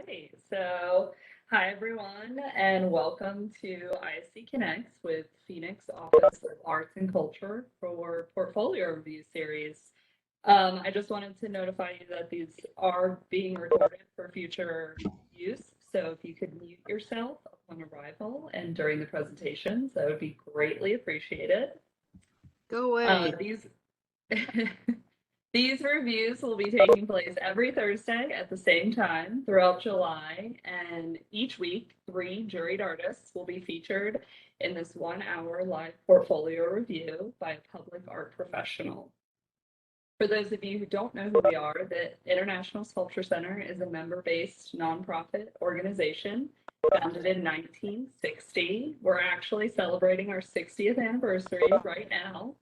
right. Hi everyone, and welcome to ISConnects with Phoenix Office of Arts and Culture for Portfolio Review Series. I just wanted to notify you that these are being recorded for future use. So if you could mute yourself upon arrival and during the presentations, that would be greatly appreciated. Go away. These reviews will be taking place every Thursday at the same time throughout July, and each week, 3 juried artists will be featured in this 1-hour live portfolio review by a public art professional. For those of you who don't know who we are, the International Sculpture Center is a member-based nonprofit organization founded in 1960. We're actually celebrating our 60th anniversary right now.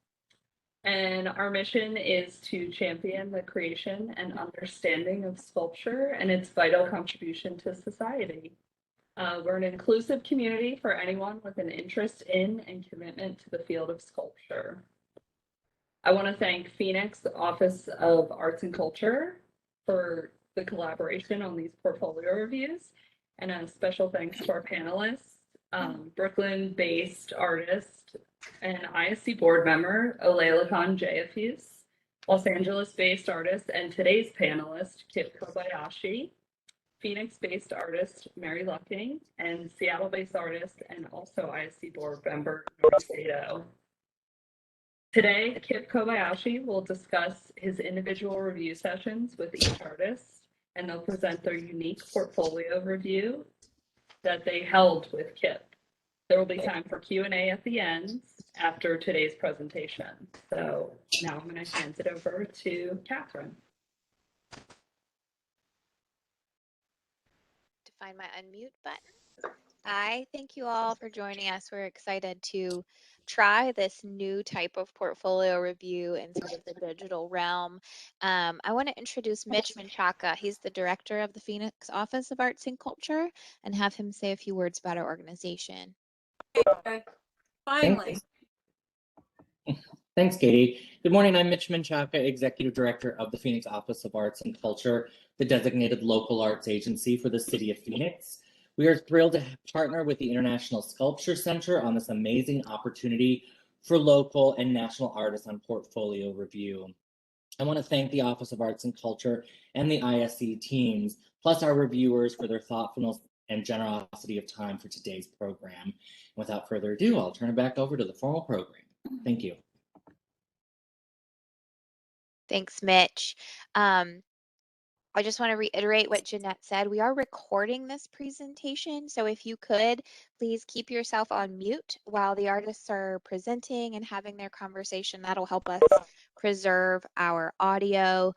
And our mission is to champion the creation and understanding of sculpture and its vital contribution to society. We're an inclusive community for anyone with an interest in and commitment to the field of sculpture. I want to thank Phoenix Office of Arts and Culture for the collaboration on these portfolio reviews, and a special thanks to our panelists, Brooklyn-based artist and ISC board member, Olalekan Jayafus, Los Angeles-based artist and today's panelist, Kip Kobayashi, Phoenix-based artist, Mary Lucking, and Seattle-based artist and also ISC board member, Nori Sato. Today, Kip Kobayashi will discuss his individual review sessions with each artist, and they'll present their unique portfolio review that they held with Kip. There will be time for Q&A at the end after today's presentation. So now I'm going to hand it over to Catherine. To find my unmute button. Hi, thank you all for joining us. We're excited to try this new type of portfolio review in sort of the digital realm. I want to introduce Mitch Menchaca. He's the director of the Phoenix Office of Arts and Culture, and have him say a few words about our organization. Okay. Finally. Thanks, Katie. Good morning. I'm Mitch Menchaca, Executive Director of the Phoenix Office of Arts and Culture, the designated local arts agency for the city of Phoenix. We are thrilled to partner with the International Sculpture Center on this amazing opportunity for local and national artists on portfolio review. I want to thank the Office of Arts and Culture and the ISC teams, plus our reviewers, for their thoughtfulness and generosity of time for today's program. Without further ado, I'll turn it back over to the formal program. Thank you. Thanks, Mitch. I just want to reiterate what Jeanette said. We are recording this presentation, so if you could, please keep yourself on mute while the artists are presenting and having their conversation. That'll help us preserve our audio.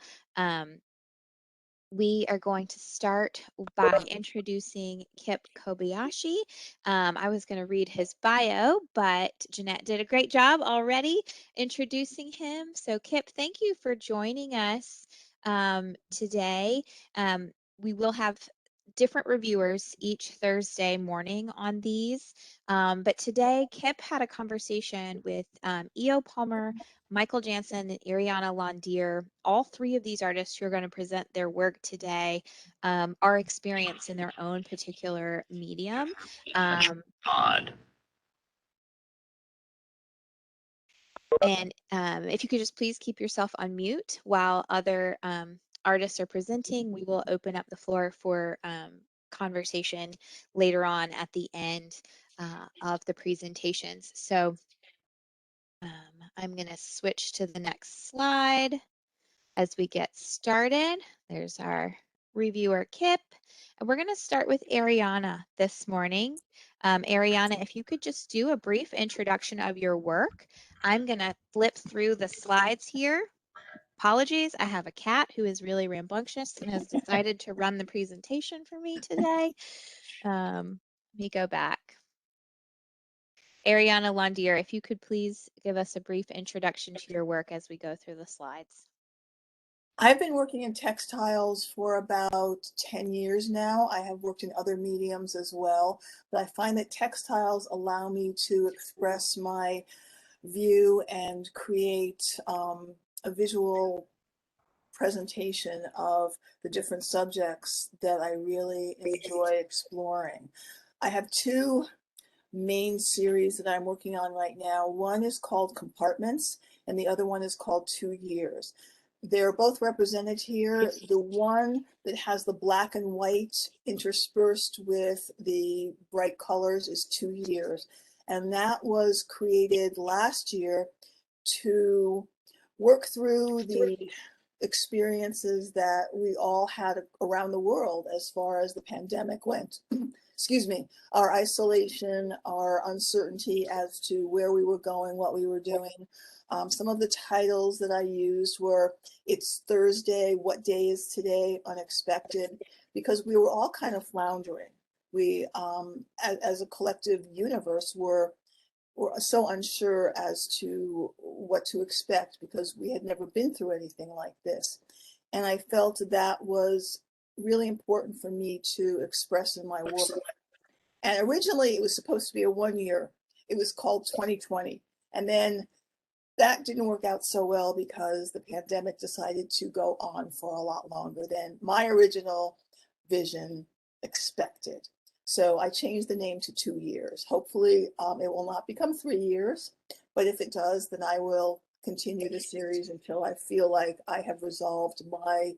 We are going to start by introducing Kip Kobayashi. I was going to read his bio, but Jeanette did a great job already introducing him. So Kip, thank you for joining us today. We will have different reviewers each Thursday morning on these, but today Kip had a conversation with E.O. Palmer, Michael Jansen, and Ariana Landier. All three of these artists who are going to present their work today are experienced in their own particular medium. And if you could just please keep yourself on mute while other artists are presenting, we will open up the floor for conversation later on at the end of the presentations. So I'm going to switch to the next slide as we get started. There's our reviewer, Kip. And we're going to start with Ariana this morning. Ariana, if you could just do a brief introduction of your work. I'm going to flip through the slides here. Apologies, I have a cat who is really rambunctious and has decided to run the presentation for me today. Let me go back. Ariana Landier, if you could please give us a brief introduction to your work as we go through the slides. I've been working in textiles for about 10 years now. I have worked in other mediums as well, but I find that textiles allow me to express my view and create a visual presentation of the different subjects that I really enjoy exploring. I have two main series that I'm working on right now. One is called Compartments, and the other one is called 2 Years. They're both represented here. The one that has the black and white interspersed with the bright colors is 2 Years. And that was created last year to work through the experiences that we all had around the world as far as the pandemic went. Excuse me, our isolation, our uncertainty as to where we were going, what we were doing. Some of the titles that I used were It's Thursday, What Day Is Today, Unexpected, because we were all kind of floundering. We, as a collective universe, were so unsure as to what to expect because we had never been through anything like this. And I felt that was really important for me to express in my work. And originally it was supposed to be a 1 year. It was called 2020. And then that didn't work out so well because the pandemic decided to go on for a lot longer than my original vision expected. So I changed the name to 2 years. Hopefully it will not become 3 years, but if it does, then I will continue the series until I feel like I have resolved my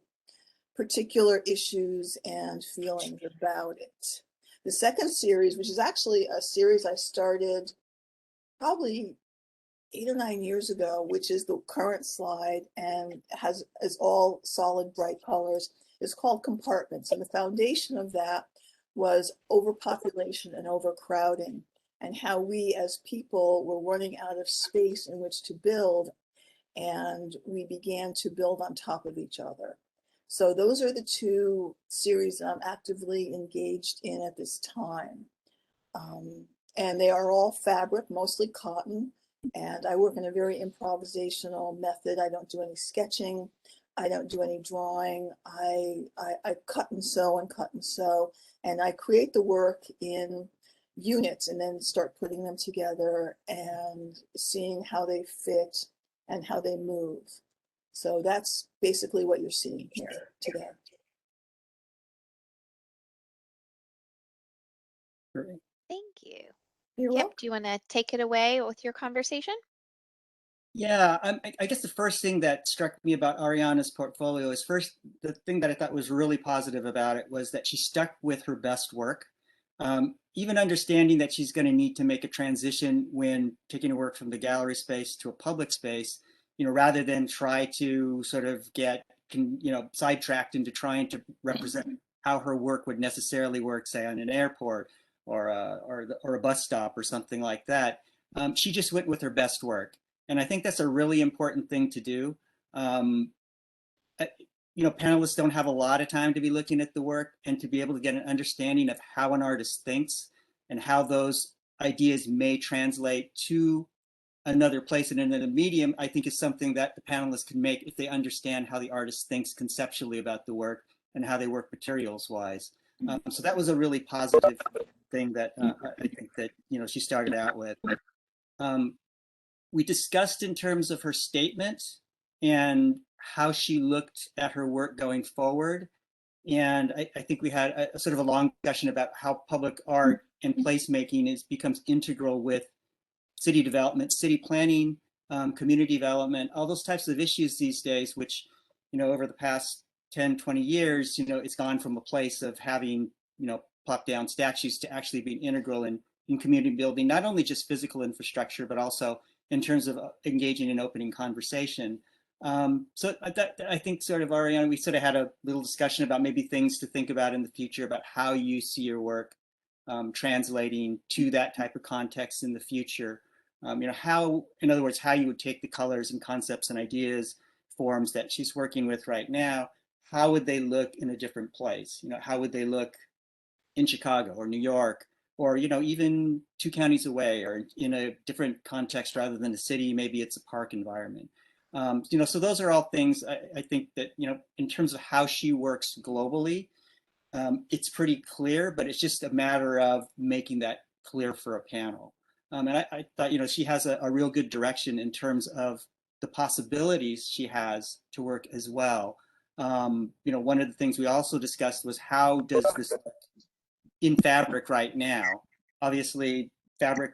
particular issues and feelings about it. The second series, which is actually a series I started probably 8 or 9 years ago, which is the current slide and is all solid bright colors, is called Compartments. And the foundation of that was overpopulation and overcrowding, and how we as people were running out of space in which to build, and we began to build on top of each other. So those are the two series that I'm actively engaged in at this time. And they are all fabric, mostly cotton, and I work in a very improvisational method. I don't do any sketching. I don't do any drawing. I cut and sew and cut and sew, and I create the work in units and then start putting them together and seeing how they fit and how they move. So that's basically what you're seeing here today. Thank you. You're Kip, welcome. do you want to take it away with your conversation? Yeah, I guess the first thing that struck me about Ariana's portfolio is first, the thing that I thought was really positive about it was that she stuck with her best work. Even understanding that she's going to need to make a transition when taking her work from the gallery space to a public space, rather than try to sort of get, sidetracked into trying to represent how her work would necessarily work, say, on an airport or a bus stop or something like that. She just went with her best work. And I think that's a really important thing to do. Panelists don't have a lot of time to be looking at the work, and to be able to get an understanding of how an artist thinks and how those ideas may translate to another place and another medium, I think is something that the panelists can make if they understand how the artist thinks conceptually about the work and how they work materials wise. So that was a really positive thing that I think that she started out with. We discussed in terms of her statement and how she looked at her work going forward. And I think we had a sort of a long discussion about how public art and placemaking becomes integral with city development, city planning, community development, all those types of issues these days, which, over the past 10, 20 years, it's gone from a place of having, plop down statues to actually being integral in community building, not only just physical infrastructure, but also in terms of engaging in opening conversation. So I think sort of, Ariana, we sort of had a little discussion about maybe things to think about in the future about how you see your work translating to that type of context in the future. How, in other words, how you would take the colors and concepts and ideas, forms that she's working with right now, how would they look in a different place? How would they look in Chicago or New York, or even 2 counties away, or in a different context rather than a city? Maybe it's a park environment. So those are all things I think that, in terms of how she works globally, it's pretty clear, but it's just a matter of making that clear for a panel. And I thought, she has a real good direction in terms of the possibilities she has to work as well. One of the things we also discussed was how does this look in fabric right now? Obviously, fabric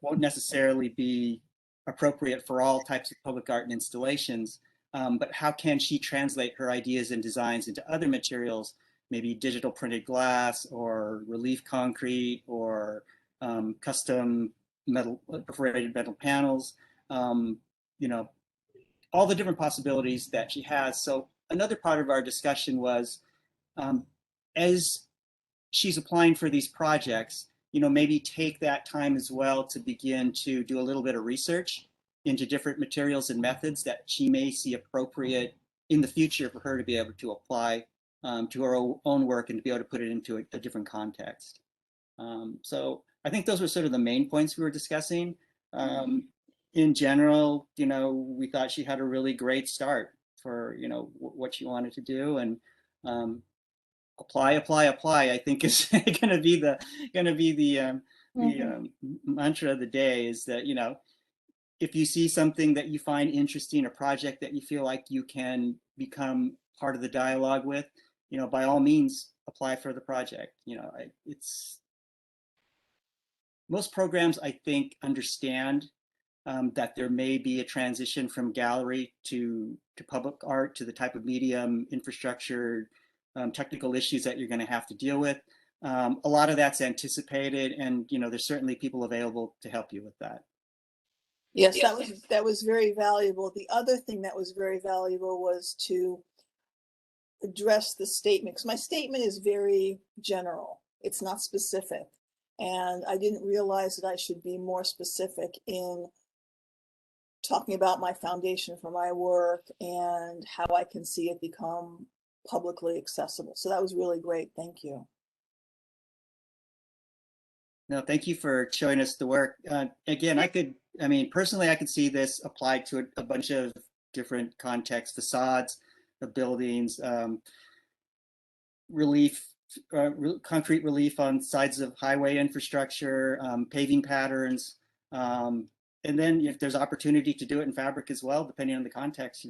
won't necessarily be appropriate for all types of public art and installations, but how can she translate her ideas and designs into other materials, maybe digital printed glass or relief concrete or custom metal, perforated metal panels, all the different possibilities that she has. So another part of our discussion was, as she's applying for these projects, maybe take that time as well to begin to do a little bit of research into different materials and methods that she may see appropriate in the future for her to be able to apply to her own work and to be able to put it into a different context. So I think those were sort of the main points we were discussing. In general, we thought she had a really great start for, what she wanted to do, and apply, I think is going to be the mantra of the day, is that, if you see something that you find interesting, a project that you feel like you can become part of the dialogue with, by all means, apply for the project. It's most programs, I think, understand that there may be a transition from gallery to public art, to the type of medium, infrastructure, technical issues that you're going to have to deal with. A lot of that's anticipated, and there's certainly people available to help you with that. Yes, that was very valuable. The other thing that was very valuable was to address the statement, because my statement is very general. It's not specific. And I didn't realize that I should be more specific in talking about my foundation for my work and how I can see it become publicly accessible. So that was really great. Thank you. No, thank you for showing us the work. Again, personally, I could see this applied to a bunch of different contexts: facades of buildings, concrete relief on sides of highway infrastructure, paving patterns. And then if there's opportunity to do it in fabric as well, depending on the context,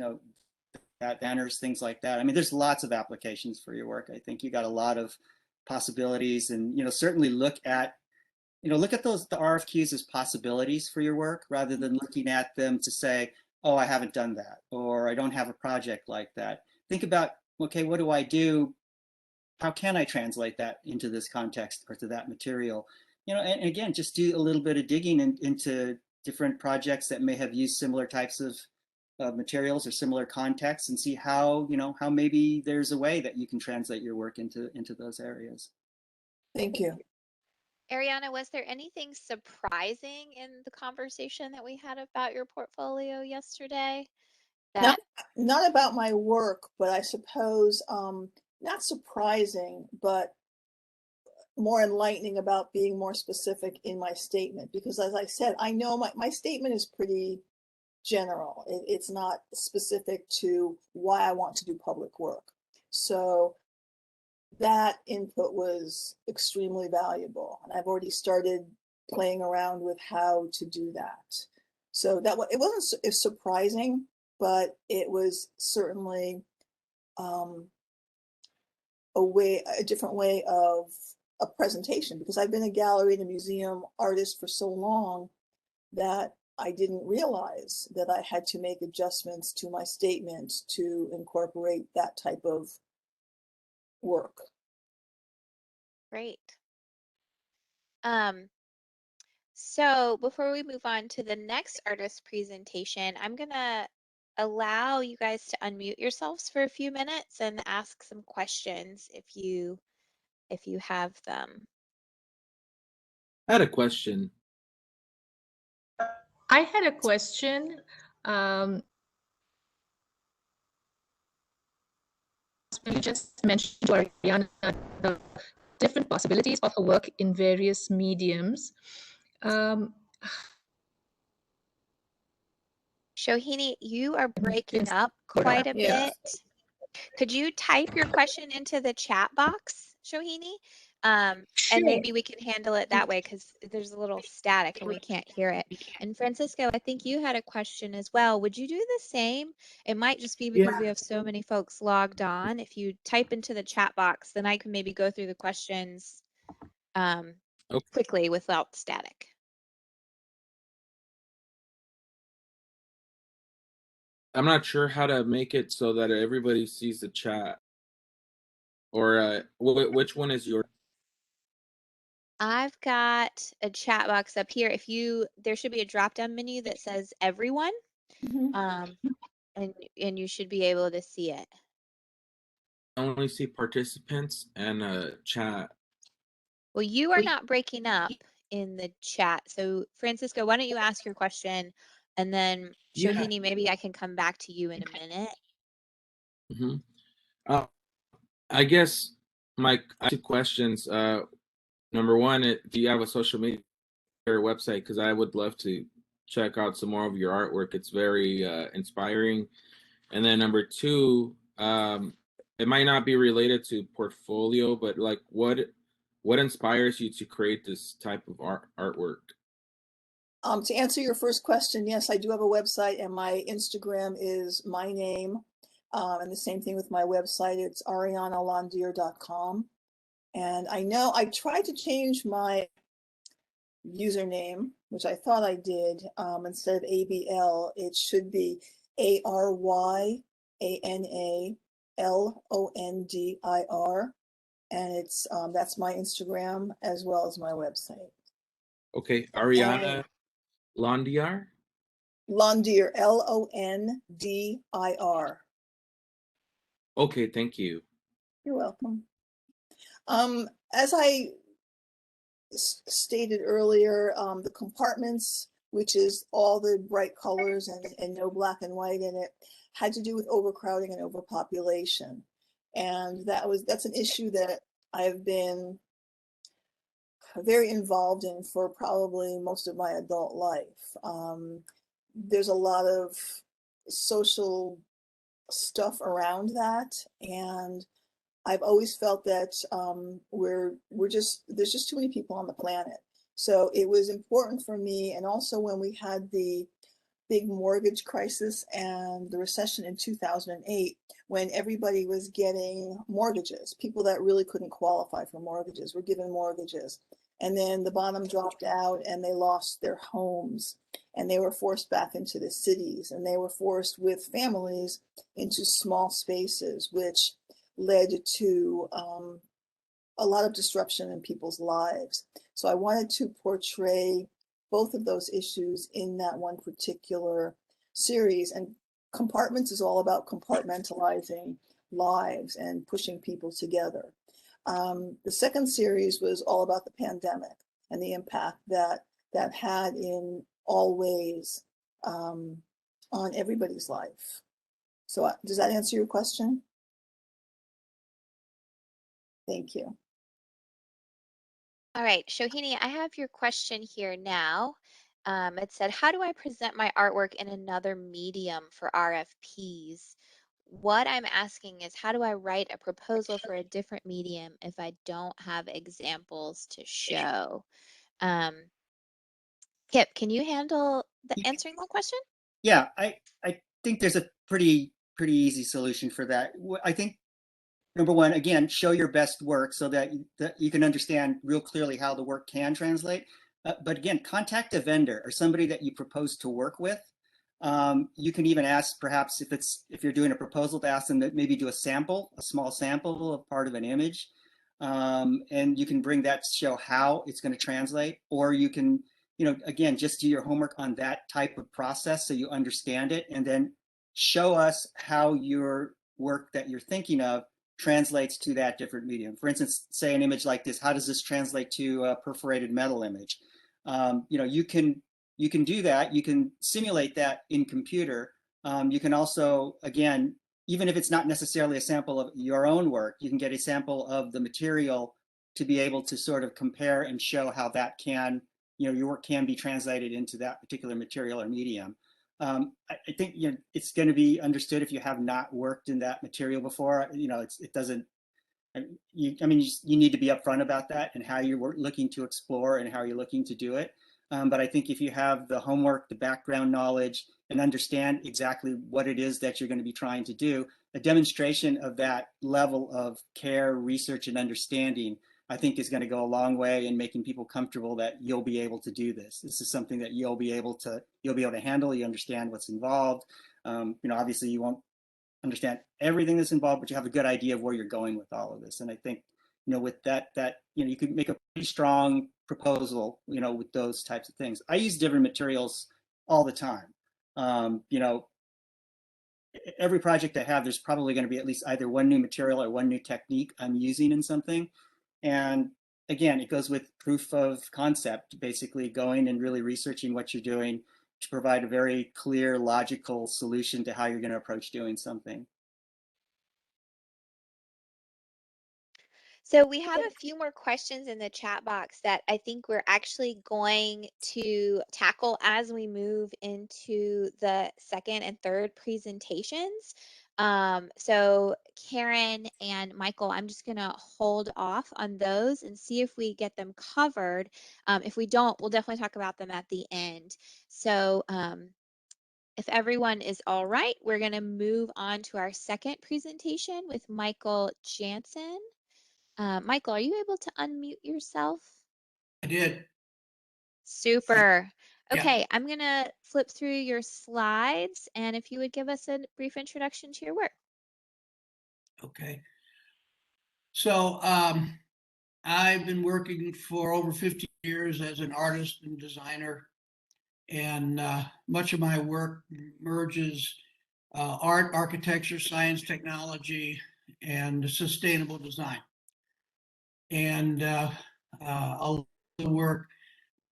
that banners, things like that. There's lots of applications for your work. I think you got a lot of possibilities, and certainly look at the RFQs as possibilities for your work, rather than looking at them to say, oh, I haven't done that, or I don't have a project like that. Think about, okay, what do I do? How can I translate that into this context or to that material? And again, just do a little bit of digging into different projects that may have used similar types of materials or similar contexts, and see how maybe there's a way that you can translate your work into those areas. Thank you. Ariana, was there anything surprising in the conversation that we had about your portfolio yesterday? Not about my work, but I suppose not surprising, but more enlightening about being more specific in my statement. Because as I said, I know my statement is pretty general. It's not specific to why I want to do public work. So that input was extremely valuable, and I've already started playing around with how to do that. So it wasn't surprising, but it was certainly a different way of a presentation, because I've been a gallery and a museum artist for so long that I didn't realize that I had to make adjustments to my statement to incorporate that type of work. Great. So before we move on to the next artist presentation, I'm gonna allow you guys to unmute yourselves for a few minutes and ask some questions if you have them. I had a question. I had a question. You just mentioned to Ariana the different possibilities of her work in various mediums. Shohini, you are breaking up quite a bit. Could you type your question into the chat box, Shohini? And Sure. maybe we can handle it that way because there's a little static and we can't hear it. And Francisco, I think you had a question as well. Would you do the same? It might just be because we have so many folks logged on. If you type into the chat box, then I can maybe go through the questions Okay. quickly without static. I'm not sure how to make it so that everybody sees the chat. Or which one is your? I've got a chat box up here. There should be a drop-down menu that says everyone, Mhm. and you should be able to see it. I only see participants and chat. Well, you are not breaking up in the chat. So Francisco, why don't you ask your question, and then Yeah. Shohini, maybe I can come back to you in a minute. Mm-hmm. I guess I have 2 questions. Number one, do you have a social media or website? Because I would love to check out some more of your artwork. It's very inspiring. And then number 2, it might not be related to portfolio, but like what inspires you to create this type of artwork? To answer your first question, yes, I do have a website, and my Instagram is my name. And the same thing with my website, it's arianalandier.com. And I know I tried to change my username, which I thought I did. Instead of ABL, it should be ARYANALONDIR. And it's that's my Instagram as well as my website. Okay, Ariana Londiar. Londier, LONDIR. Okay, thank you. You're welcome. As I stated earlier, the compartments, which is all the bright colors and no black and white in it, had to do with overcrowding and overpopulation. And that's an issue that I've been very involved in for probably most of my adult life. There's a lot of social stuff around that, and I've always felt that there's just too many people on the planet. So it was important for me, and also when we had the big mortgage crisis and the recession in 2008, when everybody was getting mortgages, people that really couldn't qualify for mortgages were given mortgages. And then the bottom dropped out and they lost their homes and they were forced back into the cities, and they were forced with families into small spaces, which led to a lot of disruption in people's lives. So I wanted to portray both of those issues in that one particular series. And Compartments is all about compartmentalizing lives and pushing people together. The second series was all about the pandemic and the impact that had in all ways on everybody's life. So does that answer your question? Thank you. All right, Shohini, I have your question here now. It said, how do I present my artwork in another medium for RFPs? What I'm asking is, how do I write a proposal for a different medium if I don't have examples to show? Kip, can you handle answering that question? Yeah, I think there's a pretty easy solution for that. I think number one, again, show your best work so that you can understand real clearly how the work can translate. But again, contact a vendor or somebody that you propose to work with. You can even ask, perhaps if you're doing a proposal, to ask them to maybe do a small sample of part of an image. And you can bring that to show how it's going to translate, or you can, again, just do your homework on that type of process so you understand it, and then show us how your work that you're thinking of translates to that different medium. For instance, say an image like this, how does this translate to a perforated metal image? You can do that. You can simulate that in computer. You can also, again, even if it's not necessarily a sample of your own work, you can get a sample of the material to be able to sort of compare and show how that can, your work can be translated into that particular material or medium. I think it's going to be understood if you have not worked in that material before. It doesn't I mean, you need to be upfront about that and how you're looking to explore and how you're looking to do it. But I think if you have the homework, the background knowledge, and understand exactly what it is that you're going to be trying to do, a demonstration of that level of care, research, and understanding, I think is going to go a long way in making people comfortable that you'll be able to do this. This is something that you'll be able to handle. You understand what's involved. Obviously you won't understand everything that's involved, but you have a good idea of where you're going with all of this. And I think, with that, you could make a pretty strong proposal, with those types of things. I use different materials all the time. Every project I have, there's probably going to be at least either one new material or one new technique I'm using in something. And again, it goes with proof of concept, basically going and really researching what you're doing to provide a very clear, logical solution to how you're going to approach doing something. So we have a few more questions in the chat box that I think we're actually going to tackle as we move into the second and third presentations. So Karen and Michael, I'm just going to hold off on those and see if we get them covered. If we don't, we'll definitely talk about them at the end. So if everyone is all right, we're going to move on to our second presentation with Michael Jansen. Michael, are you able to unmute yourself? I did. Super. Yeah. Okay, I'm going to flip through your slides, and if you would give us a brief introduction to your work. Okay. So I've been working for over 50 years as an artist and designer, and much of my work merges art, architecture, science, technology, and sustainable design. And a lot of the work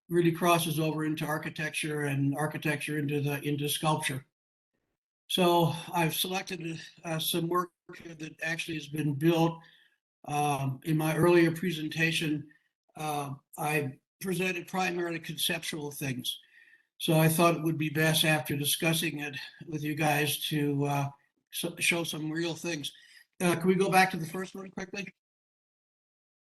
really crosses over into architecture and architecture into sculpture. So I've selected some work that actually has been built. In my earlier presentation, I presented primarily conceptual things. So I thought it would be best after discussing it with you guys to show some real things. Can we go back to the first one quickly?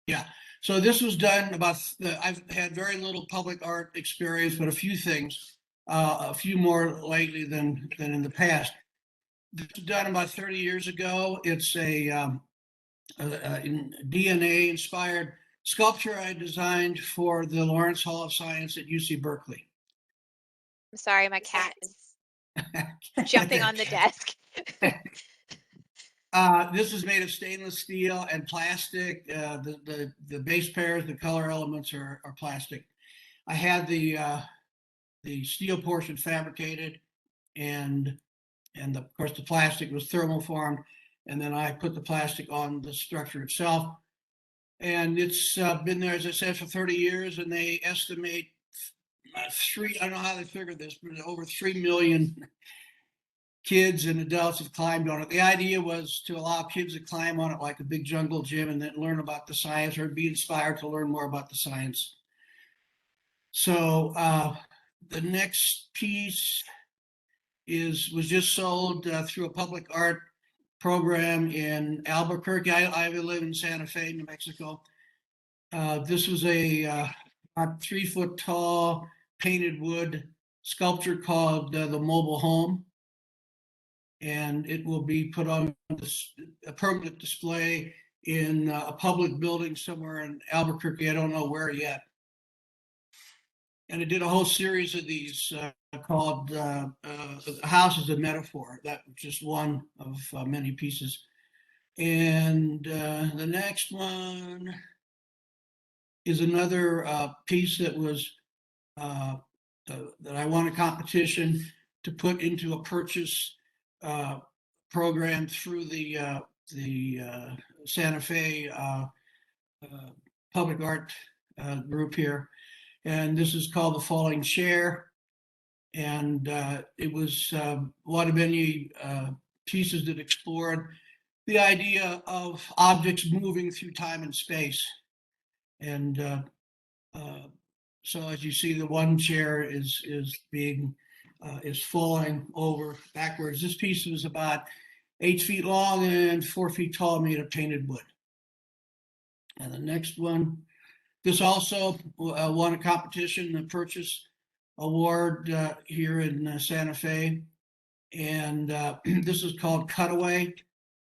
Yeah. So this was done I've had very little public art experience, but a few things, a few more lately than in the past. This was done about 30 years ago. It's a DNA inspired sculpture I designed for the Lawrence Hall of Science at UC Berkeley. I'm sorry, my cat is jumping on the desk. This is made of stainless steel and plastic. The base pairs, the color elements are plastic. I had the steel portion fabricated, and of course the plastic was thermoformed, and then I put the plastic on the structure itself. And it's been there, as I said, for 30 years, and they estimate I don't know how they figured this, but over 3 million kids and adults have climbed on it. The idea was to allow kids to climb on it like a big jungle gym and then learn about the science or be inspired to learn more about the science. So the next piece was just sold through a public art program in Albuquerque. I live in Santa Fe, New Mexico. This was a 3 foot tall painted wood sculpture called the Mobile Home. And it will be put on a permanent display in a public building somewhere in Albuquerque. I don't know where yet. And I did a whole series of these called House as a Metaphor. That was just one of many pieces. And the next one is another piece that was that I won a competition to put into a purchase program through the Santa Fe public art group here. And this is called The Falling Chair. And it was one of many pieces that explored the idea of objects moving through time and space. And so as you see, the one chair is falling over backwards. This piece was about 8 feet long and 4 feet tall, made of painted wood. And the next one, this also won a competition, the purchase award here in Santa Fe. And this is called Cutaway,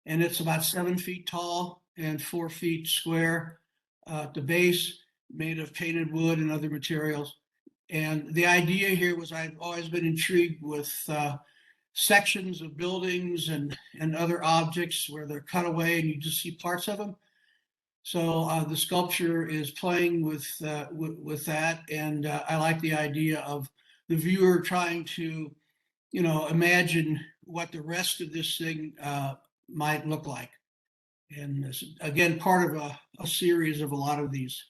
and it's about 7 feet tall and 4 feet square at the base, made of painted wood and other materials. And the idea here was I've always been intrigued with sections of buildings and other objects where they're cut away and you just see parts of them. So the sculpture is playing with that, and I like the idea of the viewer trying to, you know, imagine what the rest of this thing might look like. And this, again, part of a series of a lot of these.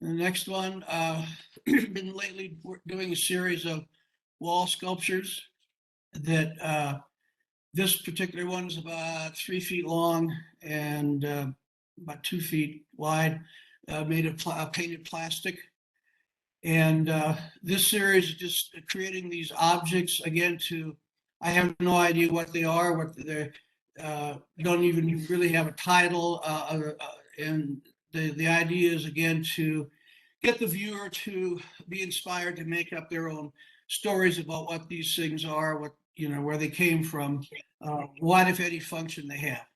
The next one, been lately doing a series of wall sculptures that this particular one is about 3 feet long and about 2 feet wide, made of painted plastic. And this series is just creating these objects again I have no idea what they are, what they're, don't even really have a title. And the idea is again to get the viewer to be inspired to make up their own stories about what these things are, what, you know, where they came from, what, if any, function they have.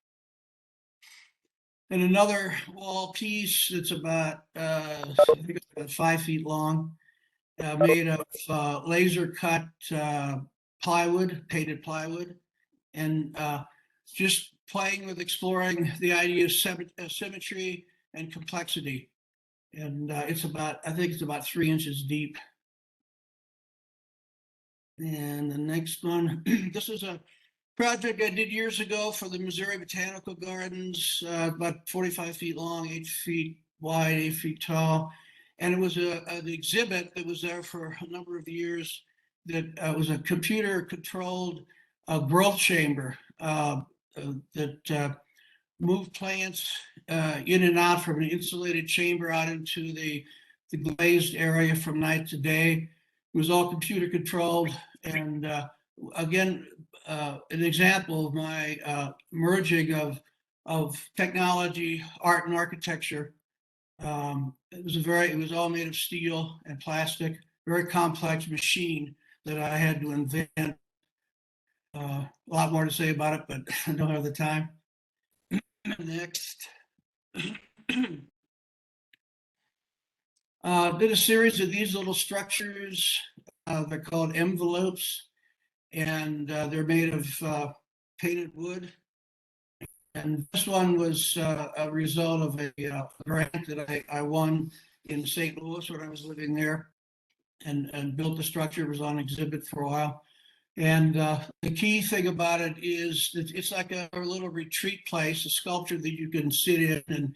And another wall piece that's about, I think it's about 5 feet long, made of laser cut plywood, painted plywood, and just playing with exploring the idea of symmetry and complexity. And it's about, I think it's about 3 inches deep. And the next one, this is a project I did years ago for the Missouri Botanical Gardens, about 45 feet long, 8 feet wide, 8 feet tall. And it was an exhibit that was there for a number of years that was a computer controlled growth chamber that moved plants in and out from an insulated chamber out into the glazed area from night to day. It was all computer controlled. And again, an example of my merging of technology, art, and architecture. It was all made of steel and plastic, very complex machine that I had to invent. A lot more to say about it, but I don't have the time. Next. Did a series of these little structures. They're called envelopes, and they're made of painted wood. And this one was a result of a grant that I won in St. Louis when I was living there, and built the structure. It was on exhibit for a while. And the key thing about it is that it's like a little retreat place, a sculpture that you can sit in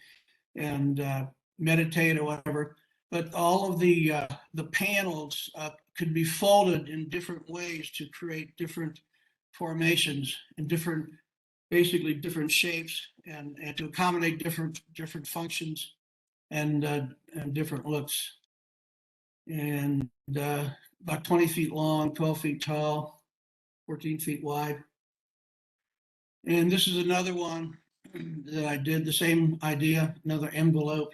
and meditate or whatever. But all of the panels could be folded in different ways to create different formations and basically different shapes, and to accommodate different functions and different looks. And about 20 feet long, 12 feet tall, 14 feet wide. And this is another one that I did, the same idea, another envelope.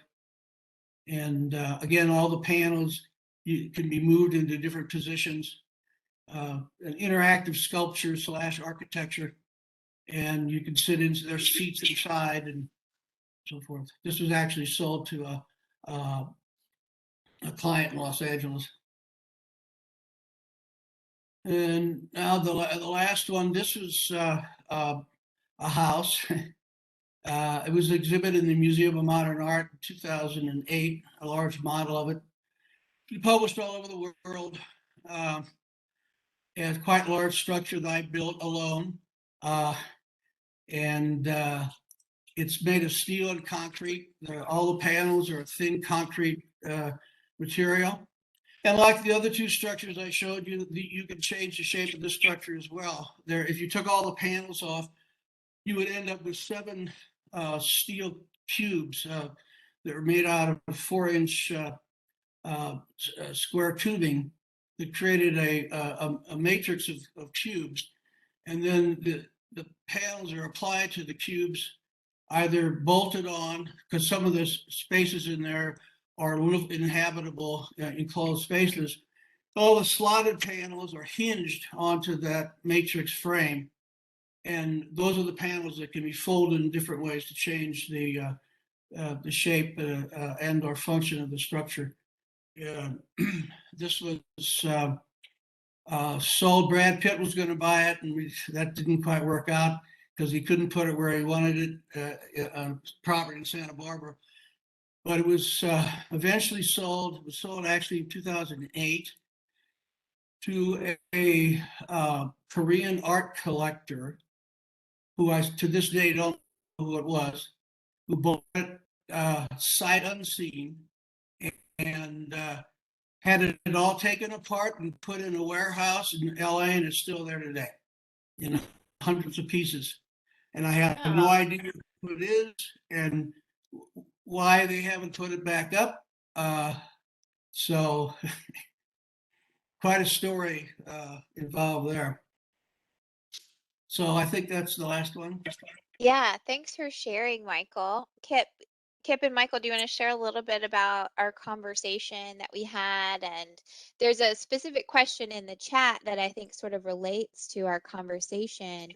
And again, all the panels can be moved into different positions, an interactive sculpture / architecture. And you can sit into their seats inside and so forth. This was actually sold to a client in Los Angeles. And now the last one, this was a house. It was exhibited in the Museum of Modern Art in 2008, a large model of it. It published all over the world. It's quite a large structure that I built alone. And it's made of steel and concrete. All the panels are thin concrete material. And like the other 2 structures I showed you, you can change the shape of this structure as well. If you took all the panels off, you would end up with 7 steel cubes that are made out of 4-inch square tubing that created a matrix of cubes. And then the panels are applied to the cubes either bolted on, because some of the spaces in there are inhabitable, enclosed spaces. All the slotted panels are hinged onto that matrix frame. And those are the panels that can be folded in different ways to change the shape and or function of the structure. This was sold. Brad Pitt was going to buy it, and that didn't quite work out because he couldn't put it where he wanted it on property in Santa Barbara. But it was eventually sold. It was sold actually in 2008 to a Korean art collector who I to this day don't know who it was, who bought it sight unseen and had it all taken apart and put in a warehouse in LA, and it's still there today in hundreds of pieces. And I have no idea who it is and why they haven't put it back up. So quite a story involved there. So I think that's the last one. Yeah, thanks for sharing, Michael. Kip and Michael, do you want to share a little bit about our conversation that we had? And there's a specific question in the chat that I think sort of relates to our conversation.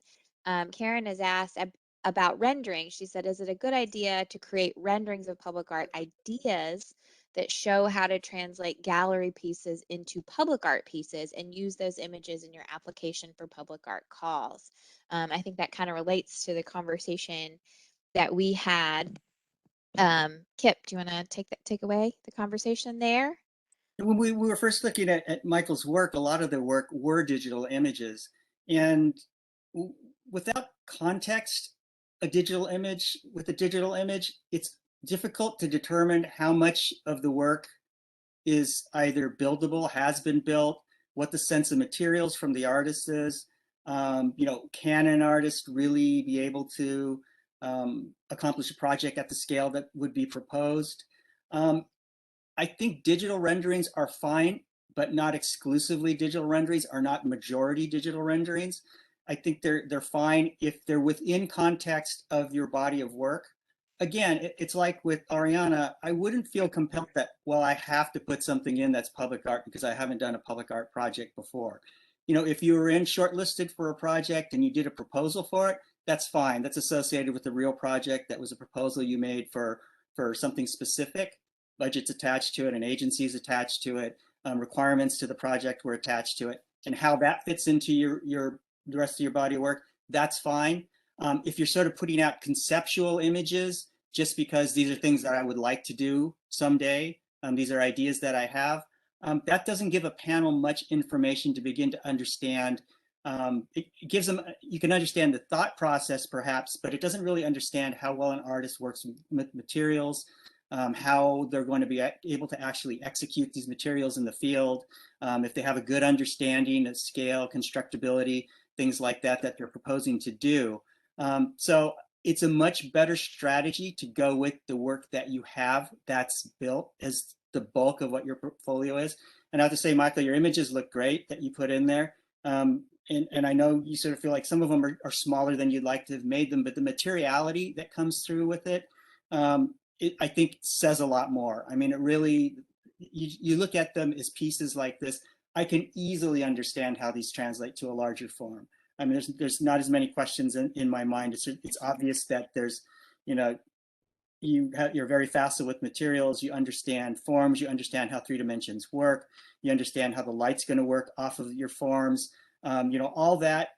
Karen has asked about rendering. She said, is it a good idea to create renderings of public art ideas that show how to translate gallery pieces into public art pieces and use those images in your application for public art calls? I think that kind of relates to the conversation that we had. Kip, do you want to take away the conversation there? When we were first looking at Michael's work, a lot of the work were digital images. And without context, with a digital image, it's difficult to determine how much of the work is either buildable, has been built, what the sense of materials from the artist is. Can an artist really be able to accomplish a project at the scale that would be proposed? I think digital renderings are fine, but not exclusively digital renderings, are not majority digital renderings. I think they're fine if they're within context of your body of work. Again, it's like with Ariana, I wouldn't feel compelled that, well, I have to put something in that's public art because I haven't done a public art project before. If you were shortlisted for a project and you did a proposal for it, that's fine. That's associated with the real project. That was a proposal you made for something specific. Budgets attached to it, and agencies attached to it, requirements to the project were attached to it, and how that fits into the rest of your body of work, that's fine. If you're sort of putting out conceptual images just because these are things that I would like to do someday, these are ideas that I have, that doesn't give a panel much information to begin to understand. It gives them, you can understand the thought process perhaps, but it doesn't really understand how well an artist works with materials, how they're going to be able to actually execute these materials in the field, if they have a good understanding of scale, constructability, things like that they're proposing to do. So it's a much better strategy to go with the work that you have that's built as the bulk of what your portfolio is. And I have to say, Michael, your images look great that you put in there. And I know you sort of feel like some of them are smaller than you'd like to have made them, but the materiality that comes through with it, I think says a lot more. I mean, it really, you look at them as pieces like this, I can easily understand how these translate to a larger form. I mean, there's not as many questions in my mind. It's obvious that there's, you're very facile with materials, you understand forms, you understand how 3 dimensions work, you understand how the light's going to work off of your forms, all that.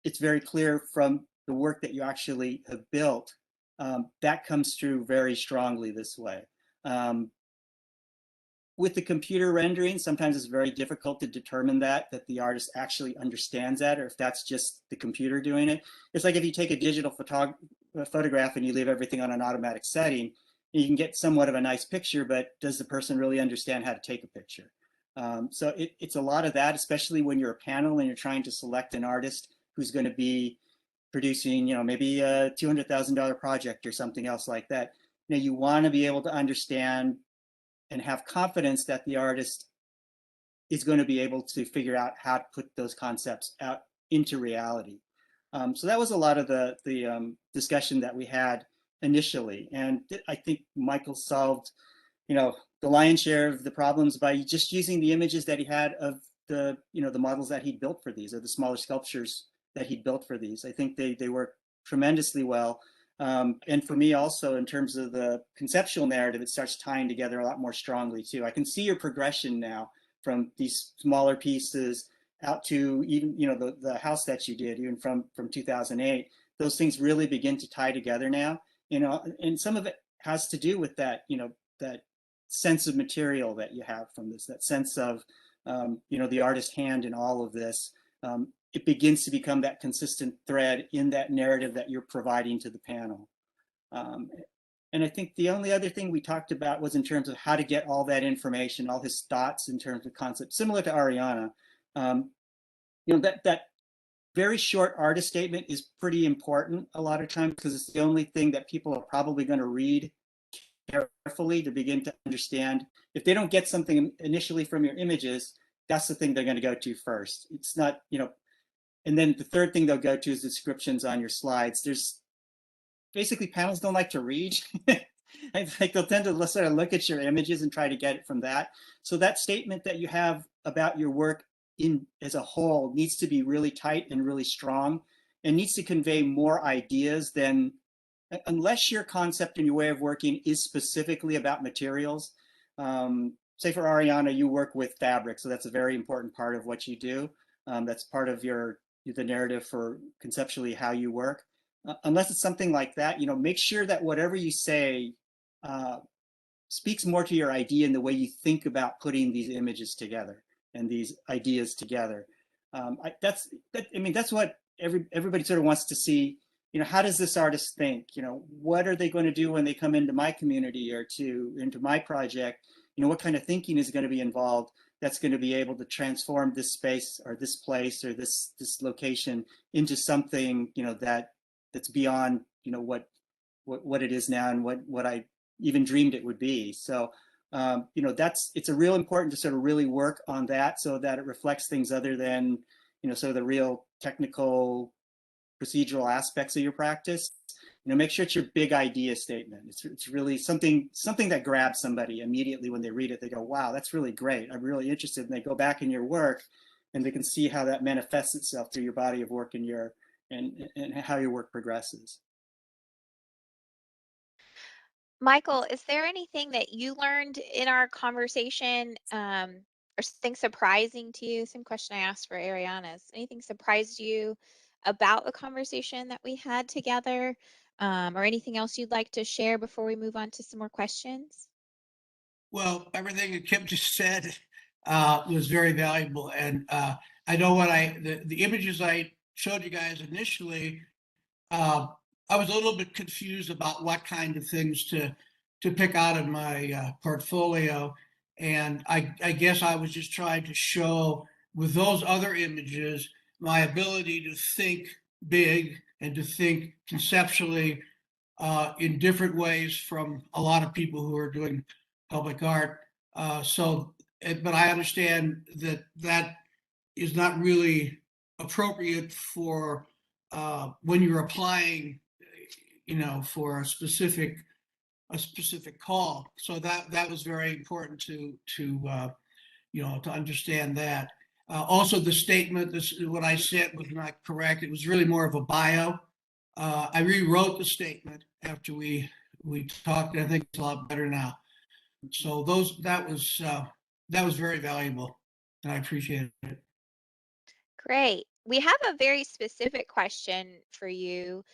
It's very clear from the work that you actually have built. That comes through very strongly this way. With the computer rendering, sometimes it's very difficult to determine that the artist actually understands that, or if that's just the computer doing it. It's like if you take a digital photograph and you leave everything on an automatic setting, you can get somewhat of a nice picture, but does the person really understand how to take a picture? So it's a lot of that, especially when you're a panel and you're trying to select an artist who's going to be producing, maybe a $200,000 project or something else like that. You want to be able to understand and have confidence that the artist is going to be able to figure out how to put those concepts out into reality. So that was a lot of the discussion that we had initially. And I think Michael solved, the lion's share of the problems by just using the images that he had of the models that he built for these, or the smaller sculptures that he built for these. I think they work tremendously well. And for me also, in terms of the conceptual narrative, it starts tying together a lot more strongly too. I can see your progression now from these smaller pieces out to even, the house that you did, even from 2008. Those things really begin to tie together now, and some of it has to do with that, that sense of material that you have from this, that sense of, the artist's hand in all of this. It begins to become that consistent thread in that narrative that you're providing to the panel. And I think the only other thing we talked about was in terms of how to get all that information, all his thoughts in terms of concepts, similar to Ariana. That very short artist statement is pretty important a lot of times, because it's the only thing that people are probably going to read carefully to begin to understand. If they don't get something initially from your images, that's the thing they're going to go to first. It's not, and then the third thing they'll go to is descriptions on your slides. There's basically, panels don't like to read. I think they'll tend to sort of look at your images and try to get it from that. So that statement that you have about your work as a whole needs to be really tight and really strong, and needs to convey more ideas than, unless your concept and your way of working is specifically about materials. Say for Ariana, you work with fabric, so that's a very important part of what you do. That's part of the narrative for conceptually how you work. Unless it's something like that, make sure that whatever you say speaks more to your idea and the way you think about putting these images together and these ideas together. That's what everybody sort of wants to see. How does this artist think? What are they going to do when they come into my community or into my project? What kind of thinking is going to be involved that's going to be able to transform this space or this place or this location into something that's beyond what it is now and what I even dreamed it would be. So it's a real important to sort of really work on that, so that it reflects things other than sort of the real technical procedural aspects of your practice. Make sure it's your big idea statement. It's really something that grabs somebody immediately when they read it. They go, wow, that's really great. I'm really interested. And they go back in your work and they can see how that manifests itself through your body of work and and how your work progresses. Michael, is there anything that you learned in our conversation, or something surprising to you? Same question I asked for Ariana's. Anything surprised you about the conversation that we had together, or anything else you'd like to share before we move on to some more questions? Well, everything that Kip just said was very valuable. And I know the images I showed you guys initially, I was a little bit confused about what kind of things to pick out of my portfolio. And I guess I was just trying to show with those other images my ability to think big and to think conceptually in different ways from a lot of people who are doing public art. But I understand that is not really appropriate for when you're applying, for a specific call. So that was very important to understand that. Also, the statement, what I said was not correct. It was really more of a bio. I rewrote the statement after we talked. I think it's a lot better now. So that was very valuable, and I appreciate it. Great. We have a very specific question for you.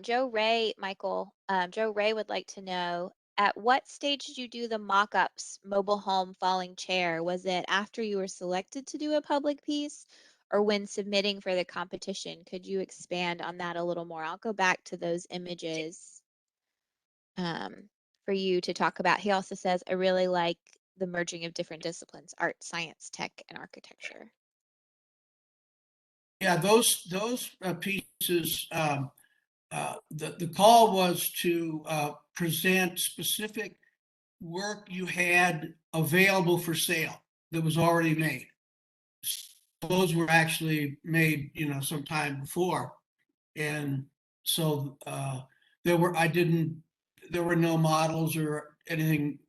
Joe Ray would like to know, at what stage did you do the mock-ups mobile home falling chair? Was it after you were selected to do a public piece or when submitting for the competition? Could you expand on that a little more? I'll go back to those images for you to talk about. He also says, I really like the merging of different disciplines, art, science, tech, and architecture. Yeah, those pieces. The call was to present specific work you had available for sale that was already made. Those were actually made, some time before. And so there were no models or anything,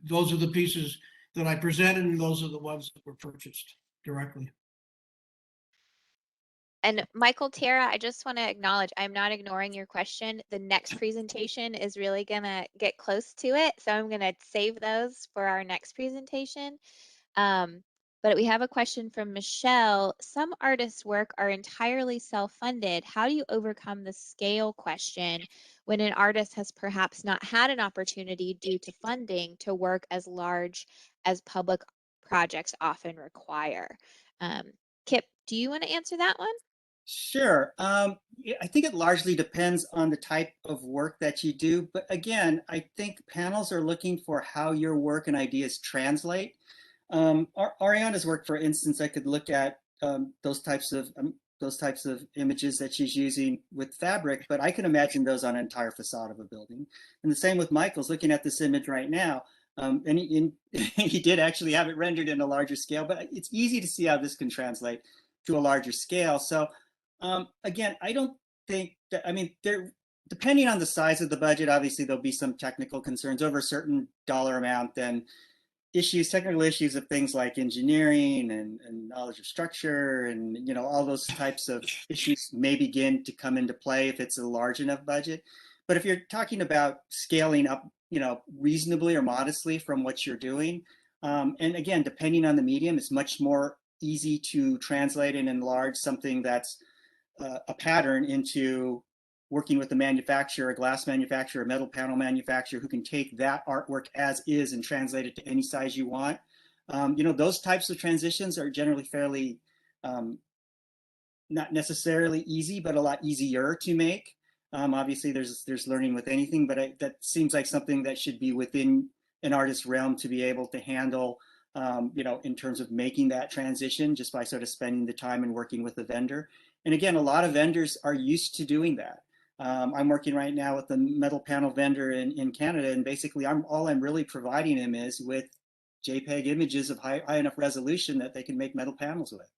those are the pieces that I presented, and those are the ones that were purchased directly. And Michael, Tara, I just want to acknowledge I'm not ignoring your question. The next presentation is really going to get close to it. So I'm going to save those for our next presentation. But we have a question from Michelle. Some artists' work are entirely self-funded. How do you overcome the scale question when an artist has perhaps not had an opportunity due to funding to work as large as public projects often require? Kip, do you want to answer that one? Sure. I think it largely depends on the type of work that you do. But again, I think panels are looking for how your work and ideas translate. Ariana's work, for instance, I could look at those types of images that she's using with fabric, but I can imagine those on an entire facade of a building. And the same with Michael's looking at this image right now. And he did actually have it rendered in a larger scale, but it's easy to see how this can translate to a larger scale. So again, I don't think that, I mean, depending on the size of the budget, obviously there'll be some technical concerns over a certain dollar amount, then technical issues of things like engineering and knowledge of structure and, all those types of issues may begin to come into play if it's a large enough budget. But if you're talking about scaling up, reasonably or modestly from what you're doing, and again, depending on the medium, it's much more easy to translate and enlarge something that's a pattern into working with the manufacturer, a glass manufacturer, a metal panel manufacturer who can take that artwork as is and translate it to any size you want. Those types of transitions are generally fairly, not necessarily easy, but a lot easier to make. Obviously, there's learning with anything, but that seems like something that should be within an artist's realm to be able to handle, in terms of making that transition just by sort of spending the time and working with the vendor. And again, a lot of vendors are used to doing that. I'm working right now with a metal panel vendor in Canada, and basically all I'm really providing him is with JPEG images of high enough resolution that they can make metal panels with.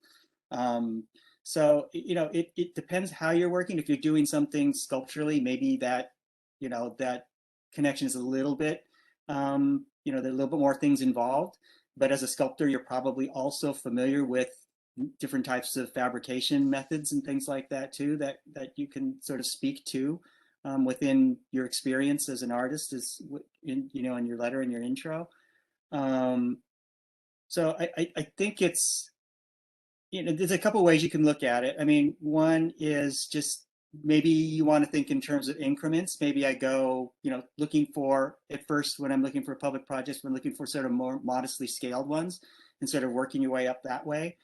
So, it depends how you're working. If you're doing something sculpturally, maybe that connection is a little bit, there are a little bit more things involved. But as a sculptor, you're probably also familiar with different types of fabrication methods and things like that too, that you can sort of speak to within your experience as an artist, in your letter and your intro. So I think it's, there's a couple ways you can look at it. I mean, one is just maybe you want to think in terms of increments. Maybe I go, looking for, at first when I'm looking for public projects, we're looking for sort of more modestly scaled ones and sort of working your way up that way.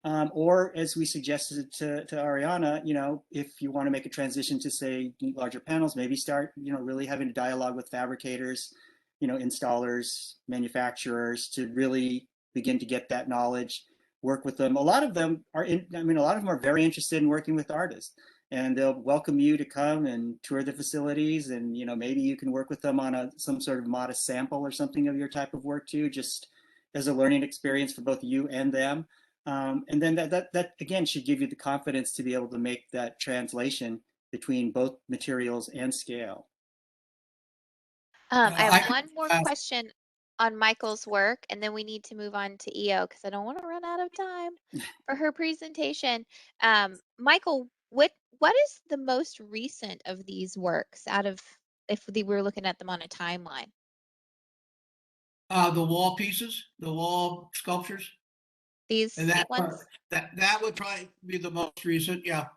Or as we suggested to Ariana, if you want to make a transition to say larger panels, maybe start, really having a dialogue with fabricators, installers, manufacturers to really begin to get that knowledge, work with them. A lot of them are very interested in working with artists, and they'll welcome you to come and tour the facilities, and maybe you can work with them on some sort of modest sample or something of your type of work too, just as a learning experience for both you and them. And then that again should give you the confidence to be able to make that translation between both materials and scale. I have one more question on Michael's work, and then we need to move on to EO because I don't want to run out of time for her presentation. Michael, what is the most recent of these works out of, if we were looking at them on a timeline? The wall pieces, the wall sculptures. These And that ones? that would probably be the most recent, yeah.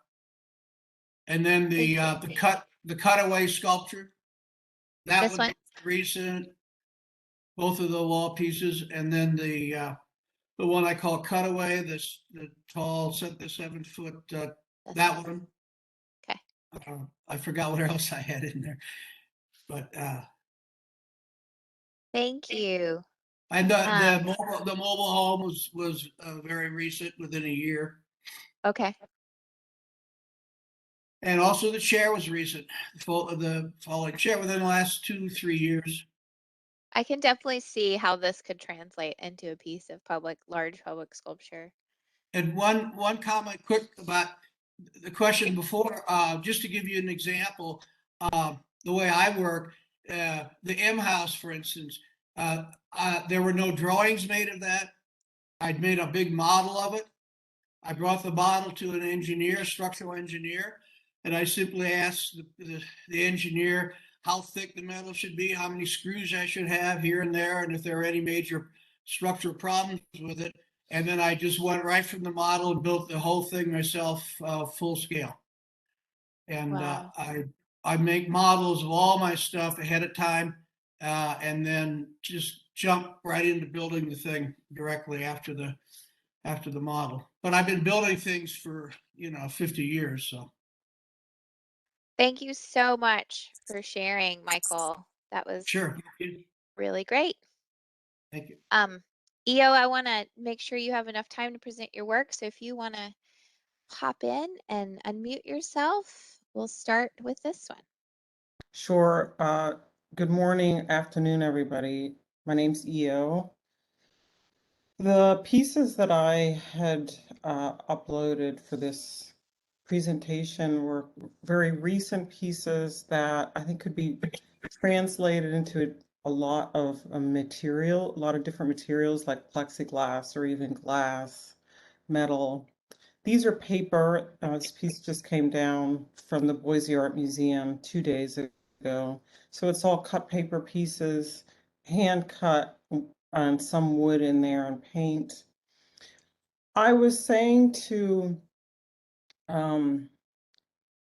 And then the cutaway sculpture. That This would one? be recent. Both of the wall pieces, and then the one I call cutaway, the tall, the 7 foot, that one. Okay. I forgot what else I had in there, but Thank you. and the mobile home was very recent, within a year. Okay. And also the chair was recent, the falling chair within the last 2-3 years. I can definitely see how this could translate into a piece of large public sculpture. And one comment quick about the question before, just to give you an example, the way I work, the M house, for instance, there were no drawings made of that. I'd made a big model of it. I brought the model to an engineer, structural engineer, and I simply asked the engineer how thick the metal should be, how many screws I should have here and there, and if there are any major structural problems with it. And then I just went right from the model and built the whole thing myself, full scale. And Wow. I make models of all my stuff ahead of time, and then just jump right into building the thing directly after the model. But I've been building things for 50 years. So Thank you so much for sharing, Michael. That was sure. really great. Thank you. EO, I want to make sure you have enough time to present your work. So if you want to pop in and unmute yourself, we'll start with this one. Sure. Good morning, afternoon, everybody. My name's EO. The pieces that I had uploaded for this presentation were very recent pieces that I think could be translated into a lot of material, a lot of different materials like plexiglass or even glass, metal. These are paper. This piece just came down from the Boise Art Museum 2 days ago. So it's all cut paper pieces, hand cut, and some wood in there and paint. I was saying to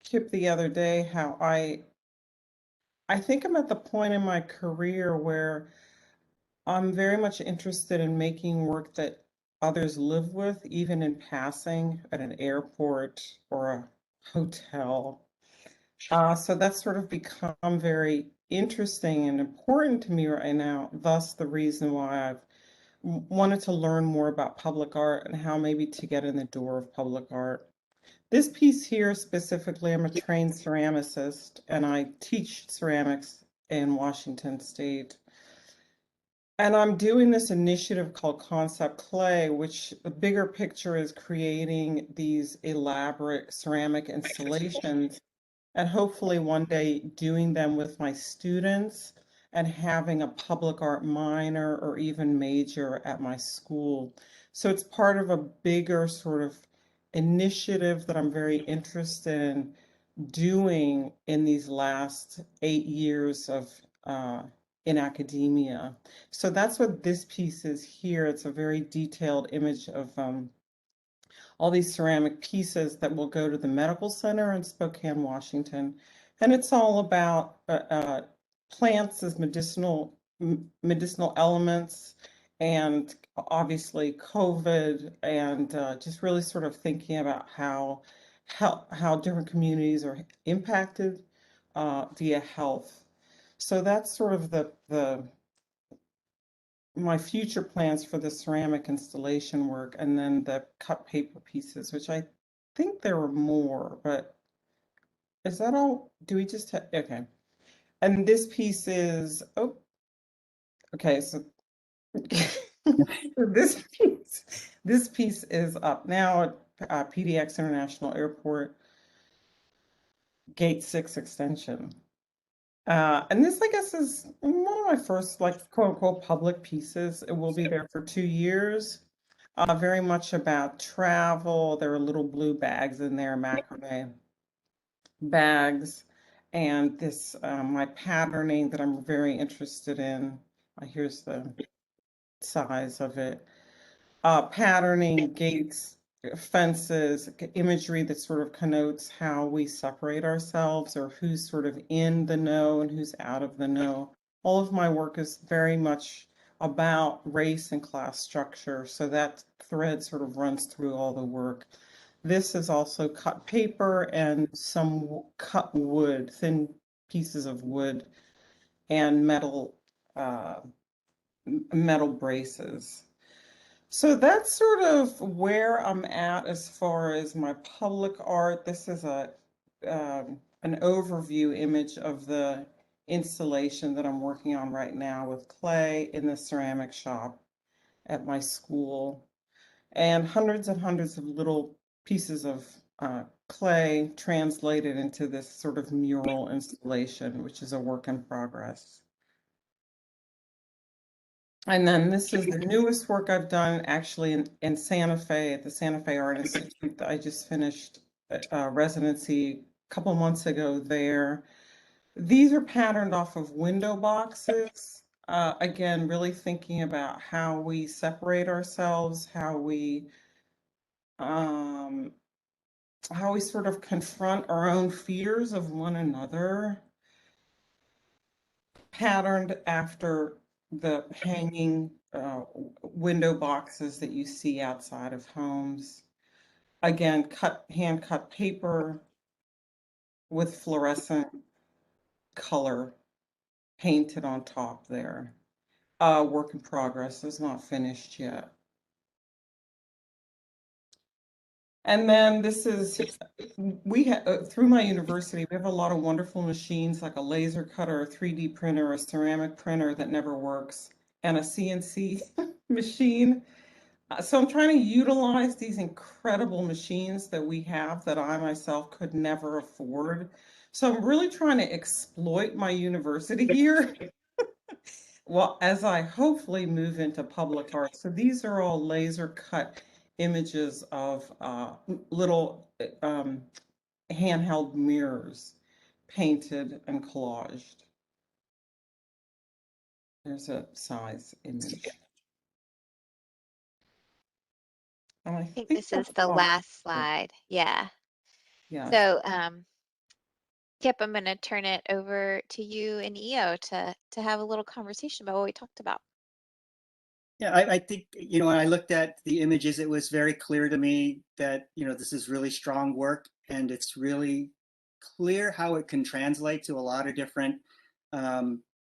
Kip the other day how I think I'm at the point in my career where I'm very much interested in making work that others live with, even in passing at an airport or a hotel. So that's sort of become very interesting and important to me right now. Thus, the reason why I've wanted to learn more about public art and how maybe to get in the door of public art. This piece here specifically, I'm a trained ceramicist and I teach ceramics in Washington State. And I'm doing this initiative called Concept Clay, which the bigger picture is creating these elaborate ceramic installations and hopefully one day doing them with my students and having a public art minor or even major at my school. So it's part of a bigger sort of initiative that I'm very interested in doing in these last 8 years of in academia. So that's what this piece is here. It's a very detailed image of all these ceramic pieces that will go to the medical center in Spokane, Washington. And it's all about plants as medicinal elements, and obviously COVID, and just really sort of thinking about how different communities are impacted via health. So that's sort of my future plans for the ceramic installation work, and then the cut paper pieces, which I think there were more, but is that all? Do we just have, okay. And this piece is, oh, okay, so this piece is up now at PDX International Airport, Gate 6 extension. And this, I guess, is one of my first, like, quote unquote, public pieces. It will be there for 2 years. Very much about travel. There are little blue bags in there, macrame bags. And this, my patterning that I'm very interested in. Here's the size of it. Patterning, gates, fences, imagery that sort of connotes how we separate ourselves or who's sort of in the know and who's out of the know. All of my work is very much about race and class structure, so that thread sort of runs through all the work. This is also cut paper and some cut wood, thin pieces of wood, and metal braces. So that's sort of where I'm at as far as my public art. This is an overview image of the installation that I'm working on right now with clay in the ceramic shop at my school, and hundreds of little pieces of clay translated into this sort of mural installation, which is a work in progress. And then this is the newest work I've done actually in Santa Fe at the Santa Fe Art Institute. I just finished a residency a couple months ago there. These are patterned off of window boxes. Again, really thinking about how we separate ourselves, how we sort of confront our own fears of one another, patterned after the hanging window boxes that you see outside of homes. Again, hand cut paper with fluorescent color painted on top there. Work in progress, is not finished yet. And then this is, through my university, we have a lot of wonderful machines like a laser cutter, a 3D printer, a ceramic printer that never works, and a CNC machine. So I'm trying to utilize these incredible machines that we have that I myself could never afford. So I'm really trying to exploit my university here. Well, as I hopefully move into public art. So these are all laser cut images of little handheld mirrors painted and collaged. There's a size image. And I think this is that's the all. last slide. Yeah. Yes. So, Kip, I'm going to turn it over to you and EO to have a little conversation about what we talked about. Yeah, I think, when I looked at the images, it was very clear to me that, this is really strong work, and it's really clear how it can translate to a lot of different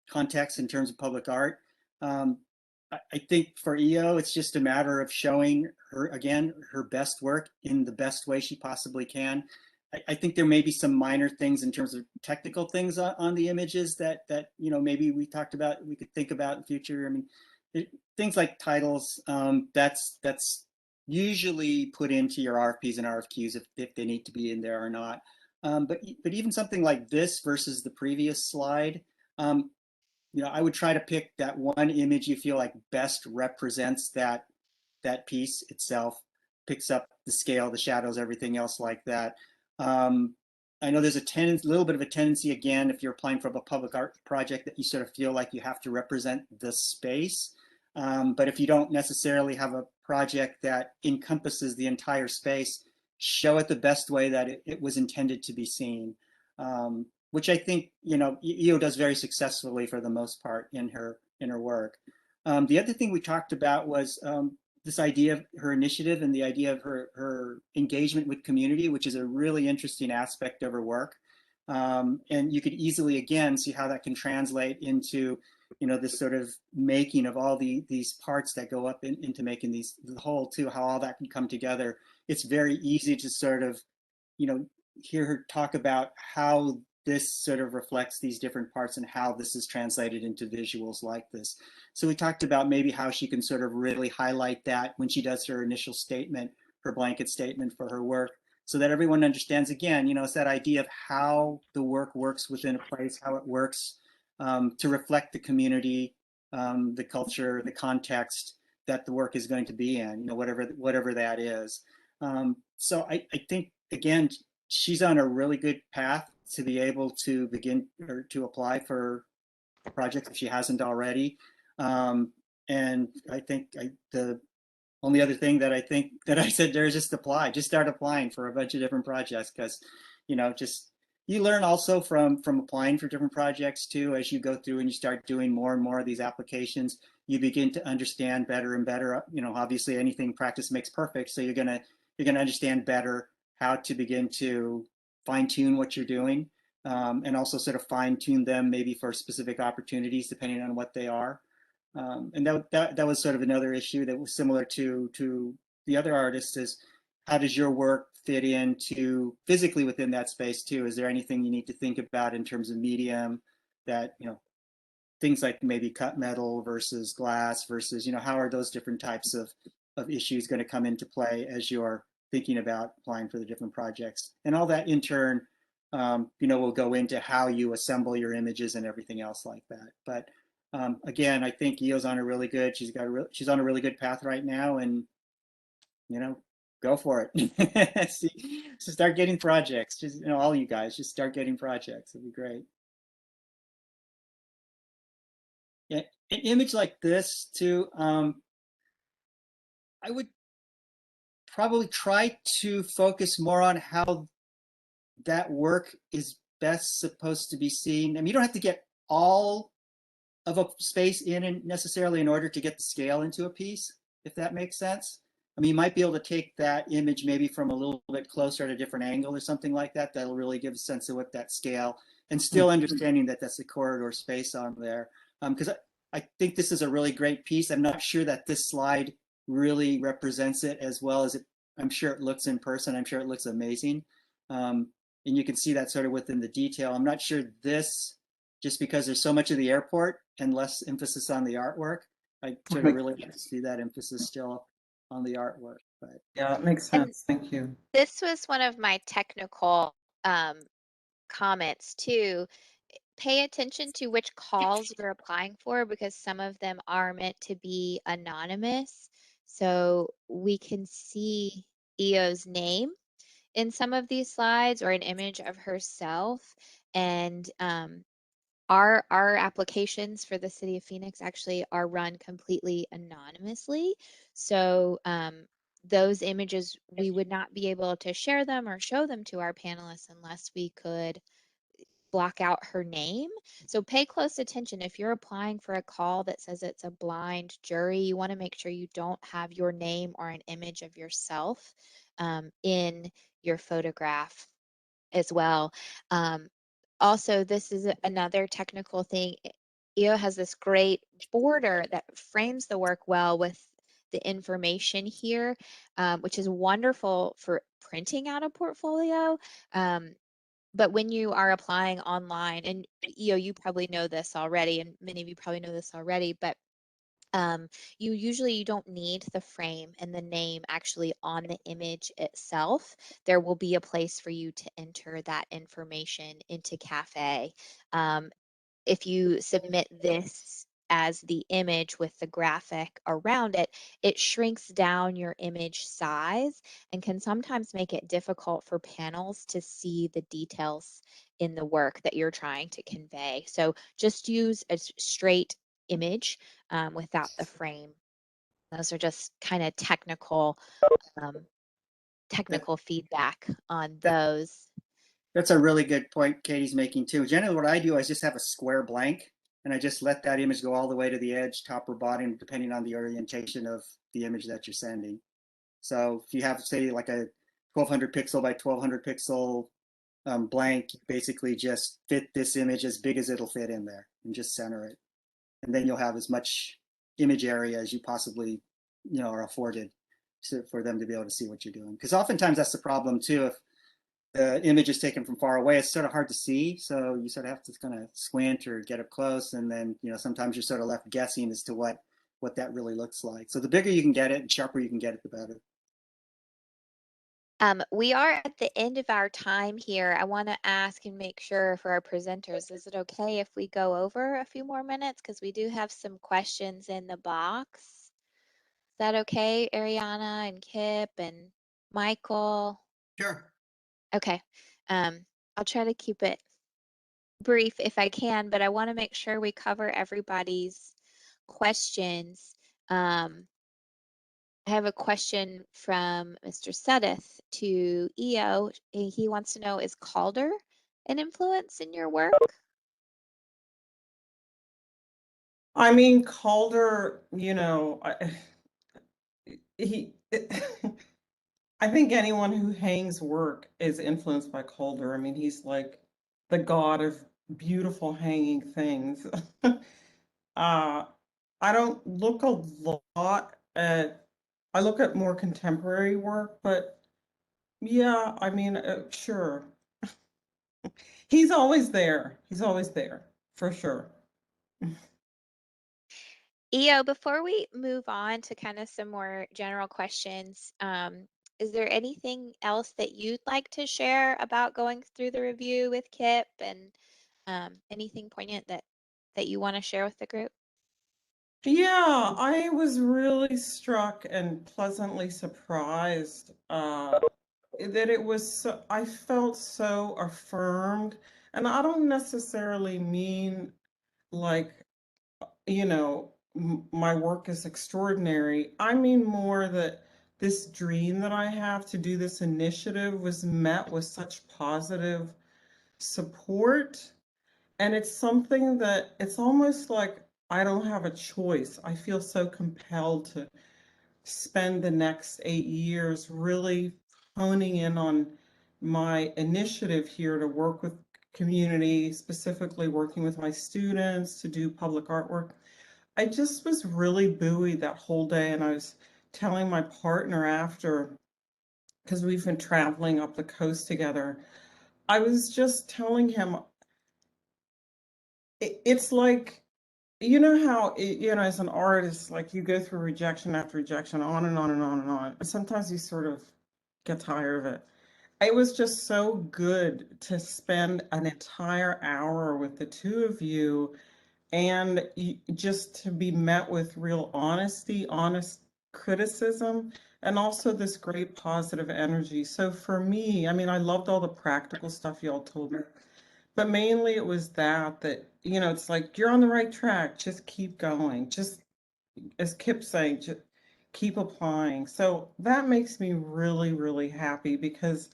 contexts in terms of public art. I think for EO, it's just a matter of showing her, again, her best work in the best way she possibly can. I think there may be some minor things in terms of technical things on the images that maybe we talked about, we could think about in the future. I mean, things like titles, that's usually put into your RFPs and RFQs if they need to be in there or not. But even something like this versus the previous slide, I would try to pick that one image you feel like best represents that piece itself, picks up the scale, the shadows, everything else like that. I know there's a little bit of a tendency, again, if you're applying for a public art project, that you sort of feel like you have to represent the space. But if you don't necessarily have a project that encompasses the entire space, show it the best way that it was intended to be seen, which I think EO does very successfully for the most part in her work. The other thing we talked about was this idea of her initiative and the idea of her engagement with community, which is a really interesting aspect of her work. And you could easily, again, see how that can translate into, this sort of making of all these parts that go up into making the whole too, how all that can come together. It's very easy to sort of, hear her talk about how this sort of reflects these different parts and how this is translated into visuals like this. So we talked about maybe how she can sort of really highlight that when she does her initial statement, her blanket statement for her work, so that everyone understands, again, it's that idea of how the work works within a place, how it works to reflect the community, the culture, the context that the work is going to be in, whatever that is. So I think, again, she's on a really good path to be able to begin or to apply for a project if she hasn't already. And I think the only other thing that I think that I said there is just start applying for a bunch of different projects, because you learn also from applying for different projects too. As you go through and you start doing more and more of these applications, you begin to understand better and better. Obviously anything practice makes perfect, so you're gonna understand better how to begin to fine tune what you're doing, and also sort of fine tune them maybe for specific opportunities depending on what they are. And that was sort of another issue that was similar to the other artists, is how does your work fit into physically within that space too? Is there anything you need to think about in terms of medium that, things like maybe cut metal versus glass versus, how are those different types of issues going to come into play as you're thinking about applying for the different projects. And all that in turn, will go into how you assemble your images and everything else like that. But again, I think Io's on a really good, she's on a really good path right now, and go for it. So start getting projects. Just all you guys, just start getting projects. It'd be great. Yeah, an image like this too. I would probably try to focus more on how that work is best supposed to be seen. I mean, you don't have to get all of a space in necessarily in order to get the scale into a piece, if that makes sense. I mean, you might be able to take that image maybe from a little bit closer at a different angle or something like that. That'll really give a sense of what that scale, and still understanding that that's a corridor space on there. Because I think this is a really great piece. I'm not sure that this slide really represents it as well as I'm sure it looks in person. I'm sure it looks amazing. And you can see that sort of within the detail. I'm not sure this, just because there's so much of the airport and less emphasis on the artwork, I sort of really like to see that emphasis still on the artwork. But yeah, it makes sense. Thank you. This was one of my technical comments too. Pay attention to which calls you're applying for, because some of them are meant to be anonymous. So we can see Io's name in some of these slides, or an image of herself. And our applications for the City of Phoenix actually are run completely anonymously. So those images, we would not be able to share them or show them to our panelists unless we could block out her name. So pay close attention. If you're applying for a call that says it's a blind jury, you want to make sure you don't have your name or an image of yourself in your photograph as well. Also, this is another technical thing. Io has this great border that frames the work well with the information here, which is wonderful for printing out a portfolio. But when you are applying online, and you probably know this already, and many of you probably know this already, but you don't need the frame and the name actually on the image itself. There will be a place for you to enter that information into Cafe. If you submit this as the image with the graphic around it, it shrinks down your image size and can sometimes make it difficult for panels to see the details in the work that you're trying to convey. So just use a straight image without the frame. Those are just kind of technical feedback on those. that's a really good point Katie's making too. Generally, what I do is just have a square blank, and I just let that image go all the way to the edge, top or bottom, depending on the orientation of the image that you're sending. So if you have, say, like a 1200 pixel by 1200 pixel blank, you basically just fit this image as big as it'll fit in there and just center it. And then you'll have as much image area as you possibly, are afforded for them to be able to see what you're doing. Because oftentimes that's the problem too. If the image is taken from far away, it's sort of hard to see. So you sort of have to kind of squint or get up close. And then, sometimes you're sort of left guessing as to what that really looks like. So the bigger you can get it and sharper you can get it, the better. We are at the end of our time here. I want to ask and make sure for our presenters, is it okay if we go over a few more minutes? Because we do have some questions in the box. Is that okay, Ariana and Kip and Michael? Sure. Okay. I'll try to keep it brief if I can, but I want to make sure we cover everybody's questions. I have a question from Mr. Sedith to Io. He wants to know, is Calder an influence in your work? I mean, Calder, he I think anyone who hangs work is influenced by Calder. I mean, he's like the god of beautiful hanging things. I don't look a lot at, I look at more contemporary work, but yeah, I mean, sure. He's always there. He's always there, for sure. Io, before we move on to kind of some more general questions, is there anything else that you'd like to share about going through the review with Kipp, and anything poignant that you want to share with the group? Yeah, I was really struck and pleasantly surprised that it was so, I felt so affirmed. And I don't necessarily mean like, you know, my work is extraordinary. I mean more that this dream that I have to do this initiative was met with such positive support. And it's something that it's almost like I don't have a choice. I feel so compelled to spend the next 8 years really honing in on my initiative here to work with community, specifically working with my students to do public artwork. I just was really buoyed that whole day, and I was telling my partner after, because we've been traveling up the coast together, I was just telling him it's like, you know how, as an artist, like you go through rejection after rejection, on and on and on and on. Sometimes you sort of get tired of it. It was just so good to spend an entire hour with the two of you and just to be met with real honesty, honest criticism, and also this great positive energy. So for me, I mean, I loved all the practical stuff y'all told me, but mainly it was that, it's like you're on the right track. Just keep going. Just as Kip saying, just keep applying. So that makes me really, really happy because,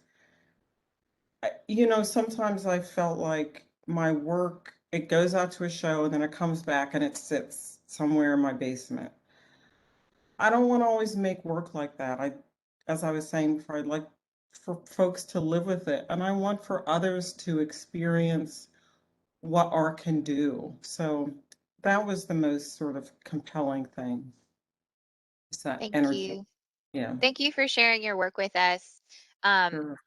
sometimes I felt like my work, it goes out to a show and then it comes back and it sits somewhere in my basement. I don't want to always make work like that. As I was saying before, I'd like for folks to live with it, and I want for others to experience what art can do. So that was the most sort of compelling thing. It's that Thank energy. you. Yeah, Thank you for sharing your work with us. Um, sure.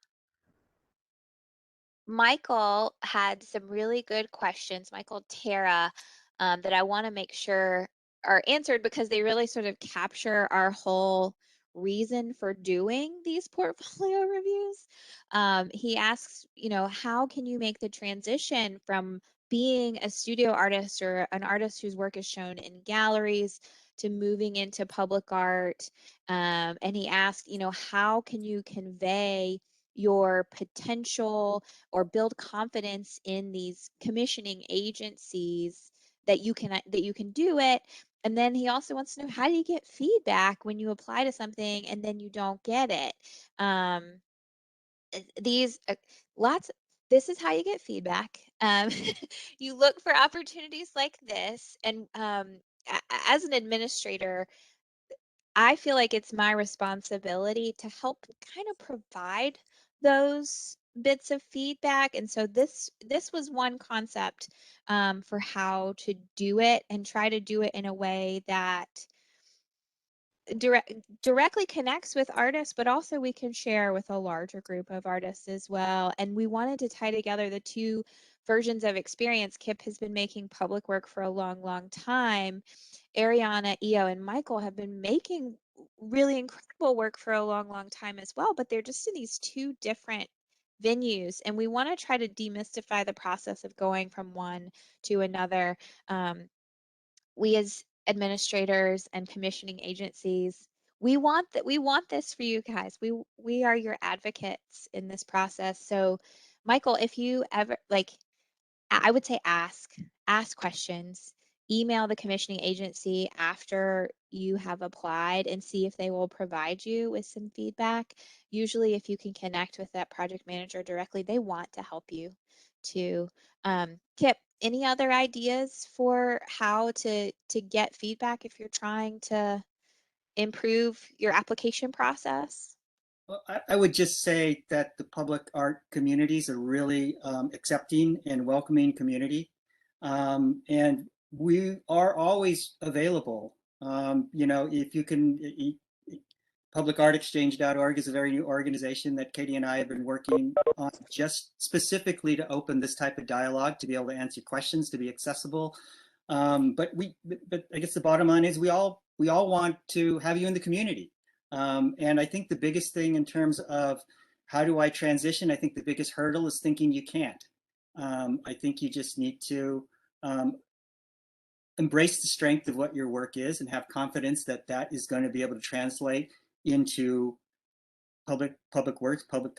Michael had some really good questions, Michael Tara, that I want to make sure are answered because they really sort of capture our whole reason for doing these portfolio reviews. He asks, how can you make the transition from being a studio artist or an artist whose work is shown in galleries to moving into public art? And he asks, how can you convey your potential or build confidence in these commissioning agencies that you can do it? And then he also wants to know, how do you get feedback when you apply to something and then you don't get it? These lots This is how you get feedback. You look for opportunities like this, and as an administrator, I feel like it's my responsibility to help kind of provide those bits of feedback. And so this was one concept for how to do it, and try to do it in a way that directly connects with artists, but also we can share with a larger group of artists as well. And we wanted to tie together the two versions of experience. Kipp has been making public work for a long, long time. Ariana, Io, and Michael have been making really incredible work for a long, long time as well, but they're just in these two different venues. And we want to try to demystify the process of going from one to another. We as administrators and commissioning agencies, we want this for you guys. We are your advocates in this process. So Michael, if you ever I would say ask questions, email the commissioning agency after you have applied and see if they will provide you with some feedback. Usually if you can connect with that project manager directly, they want to help you too. Kipp, any other ideas for how to get feedback if you're trying to improve your application process? Well, I would just say that the public art communities are really accepting and welcoming community. And we are always available. If you can, publicartexchange.org is a very new organization that Katie and I have been working on just specifically to open this type of dialogue, to be able to answer questions, to be accessible. But I guess the bottom line is we all want to have you in the community. And I think the biggest thing in terms of how do I transition, I think the biggest hurdle is thinking you can't. I think you just need to embrace the strength of what your work is and have confidence that that is going to be able to translate into public works, public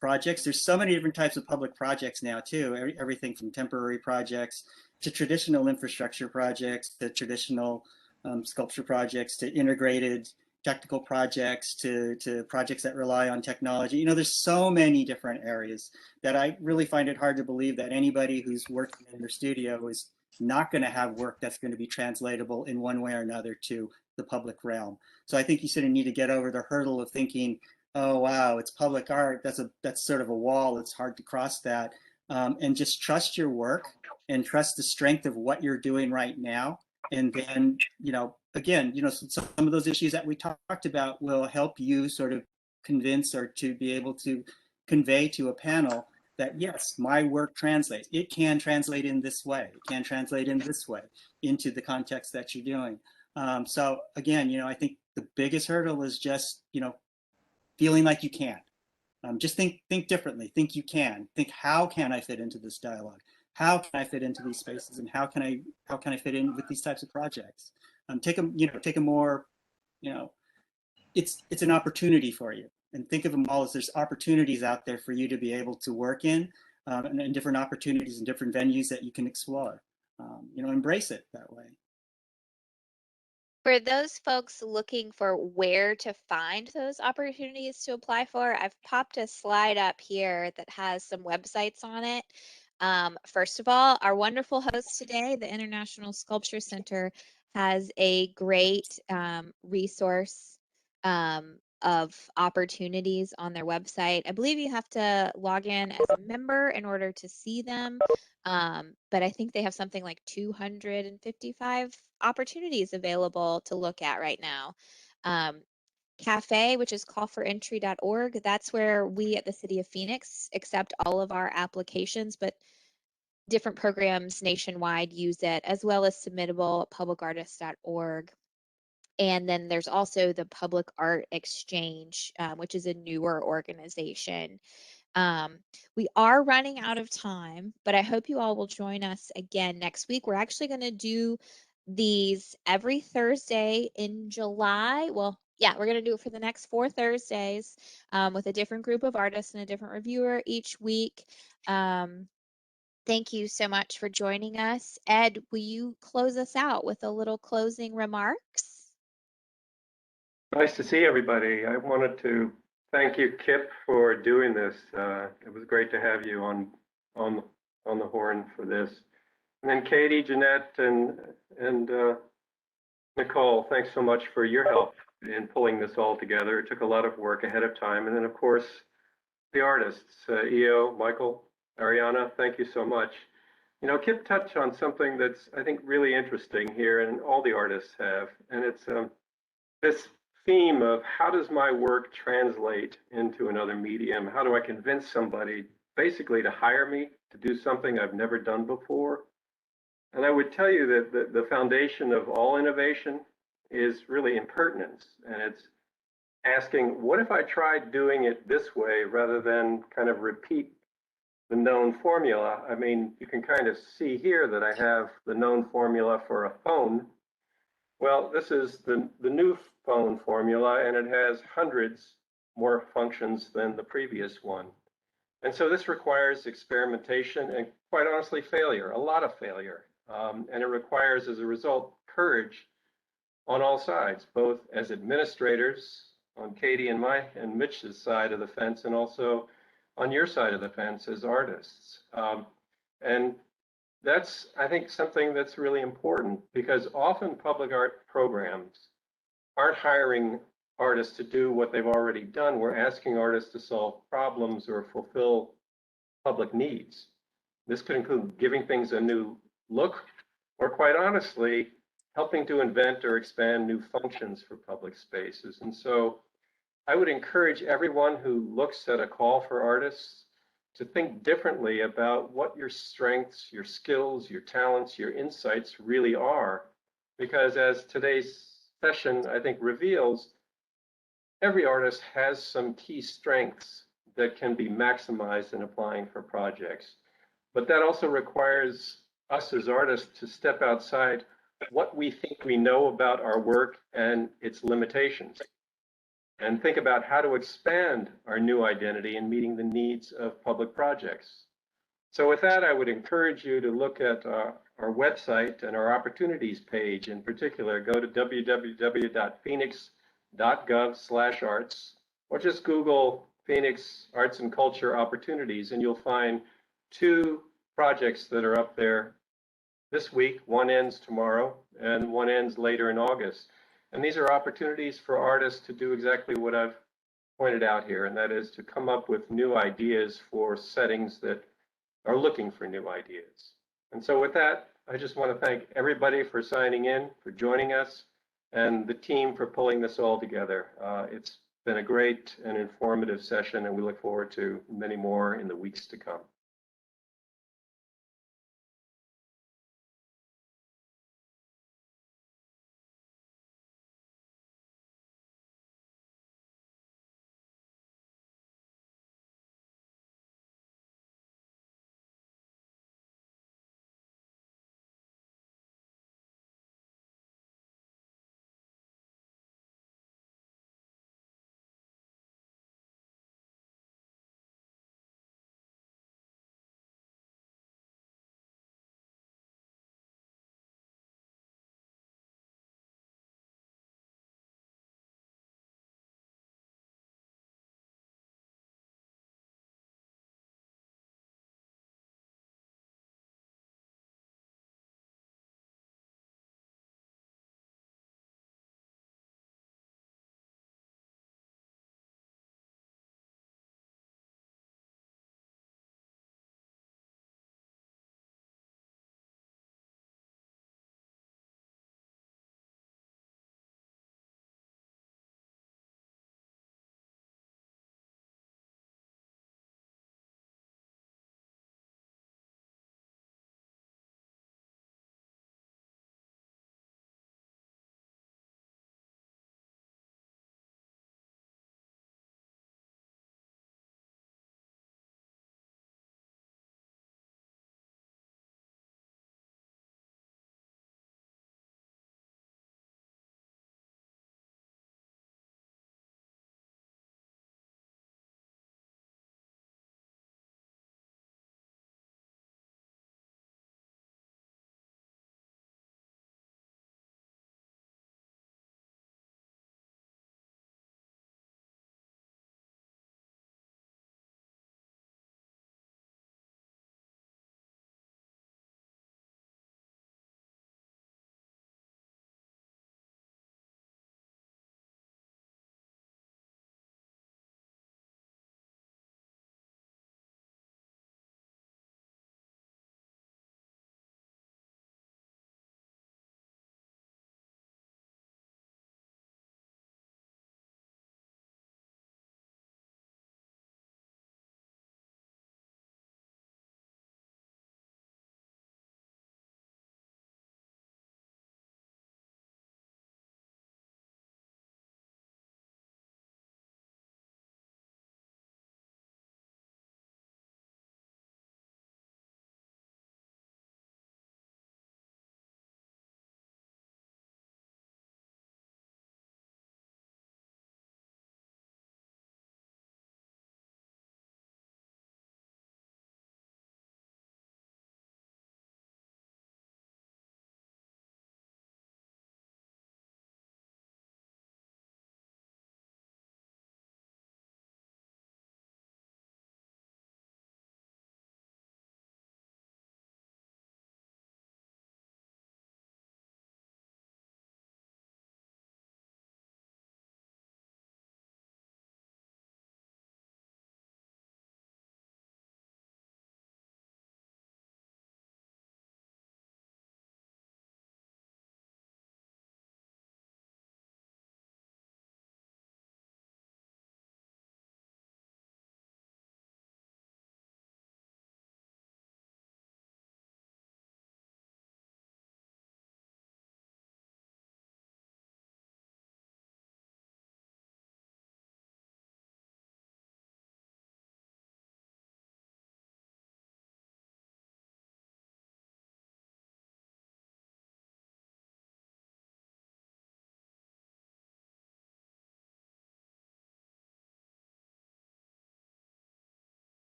projects. There's so many different types of public projects now too. Everything from temporary projects to traditional infrastructure projects to traditional sculpture projects to integrated technical projects to projects that rely on technology. You know, there's so many different areas that I really find it hard to believe that anybody who's working in their studio is not going to have work that's going to be translatable in one way or another to the public realm. So I think you sort of need to get over the hurdle of thinking, oh wow, it's public art. That's sort of a wall. It's hard to cross that, and just trust your work and trust the strength of what you're doing right now. And then, you know, again, you know, some of those issues that we talked about will help you sort of convince or to be able to convey to a panel that yes, my work translates. It can translate in this way. It can translate in this way into the context that you're doing. So again, you know, I think the biggest hurdle is just, you know, feeling like you can. Just think differently. Think you can. Think, how can I fit into this dialogue? How can I fit into these spaces? And how can I fit in with these types of projects? Take a more, you know, it's an opportunity for you. And think of them all as there's opportunities out there for you to be able to work in, and different opportunities and different venues that you can explore. You know, embrace it that way. For those folks looking for where to find those opportunities to apply for, I've popped a slide up here that has some websites on it. First of all, our wonderful host today, the International Sculpture Center, has a great resource of opportunities on their website. I believe you have to log in as a member in order to see them. But I think they have something like 255 opportunities available to look at right now. Cafe, which is callforentry.org, that's where we at the City of Phoenix accept all of our applications, but different programs nationwide use it, as well as submittable at publicartist.org. And then there's also the Public Art Exchange, which is a newer organization. We are running out of time, but I hope you all will join us again next week. We're actually going to do these every Thursday in July. Well, yeah, we're going to do it for the next 4 Thursdays with a different group of artists and a different reviewer each week. Thank you so much for joining us. Ed, will you close us out with a little closing remarks? Nice to see everybody. I wanted to thank you, Kipp, for doing this. It was great to have you on the horn for this. And then Katie, Jeanette, and Nicole, thanks so much for your help in pulling this all together. It took a lot of work ahead of time. And then, of course, the artists, EO, Michael, Ariana, thank you so much. You know, Kipp touched on something that's, I think, really interesting here, and all the artists have, and it's this theme of how does my work translate into another medium? How do I convince somebody basically to hire me to do something I've never done before? And I would tell you that the foundation of all innovation is really impertinence. And it's asking, what if I tried doing it this way rather than kind of repeat the known formula? I mean, you can kind of see here that I have the known formula for a phone. Well, this is the new phone formula, and it has hundreds more functions than the previous one. And so this requires experimentation and, quite honestly, failure, a lot of failure. And it requires, as a result, courage on all sides, both as administrators on Katie and Mitch's side of the fence, and also on your side of the fence as artists. And that's, I think, something that's really important, because often public art programs aren't hiring artists to do what they've already done. We're asking artists to solve problems or fulfill public needs. This could include giving things a new look, or quite honestly, helping to invent or expand new functions for public spaces. And so I would encourage everyone who looks at a call for artists to think differently about what your strengths, your skills, your talents, your insights really are. Because as today's session, I think, reveals, every artist has some key strengths that can be maximized in applying for projects. But that also requires us as artists to step outside what we think we know about our work and its limitations, and think about how to expand our new identity in meeting the needs of public projects. So with that, I would encourage you to look at our website and our opportunities page in particular. Go to www.phoenix.gov/arts, or just Google Phoenix Arts and Culture Opportunities, and you'll find 2 projects that are up there this week. One ends tomorrow and one ends later in August. And these are opportunities for artists to do exactly what I've pointed out here, and that is to come up with new ideas for settings that are looking for new ideas. And so with that, I just want to thank everybody for signing in, for joining us, and the team for pulling this all together. It's been a great and informative session, and we look forward to many more in the weeks to come.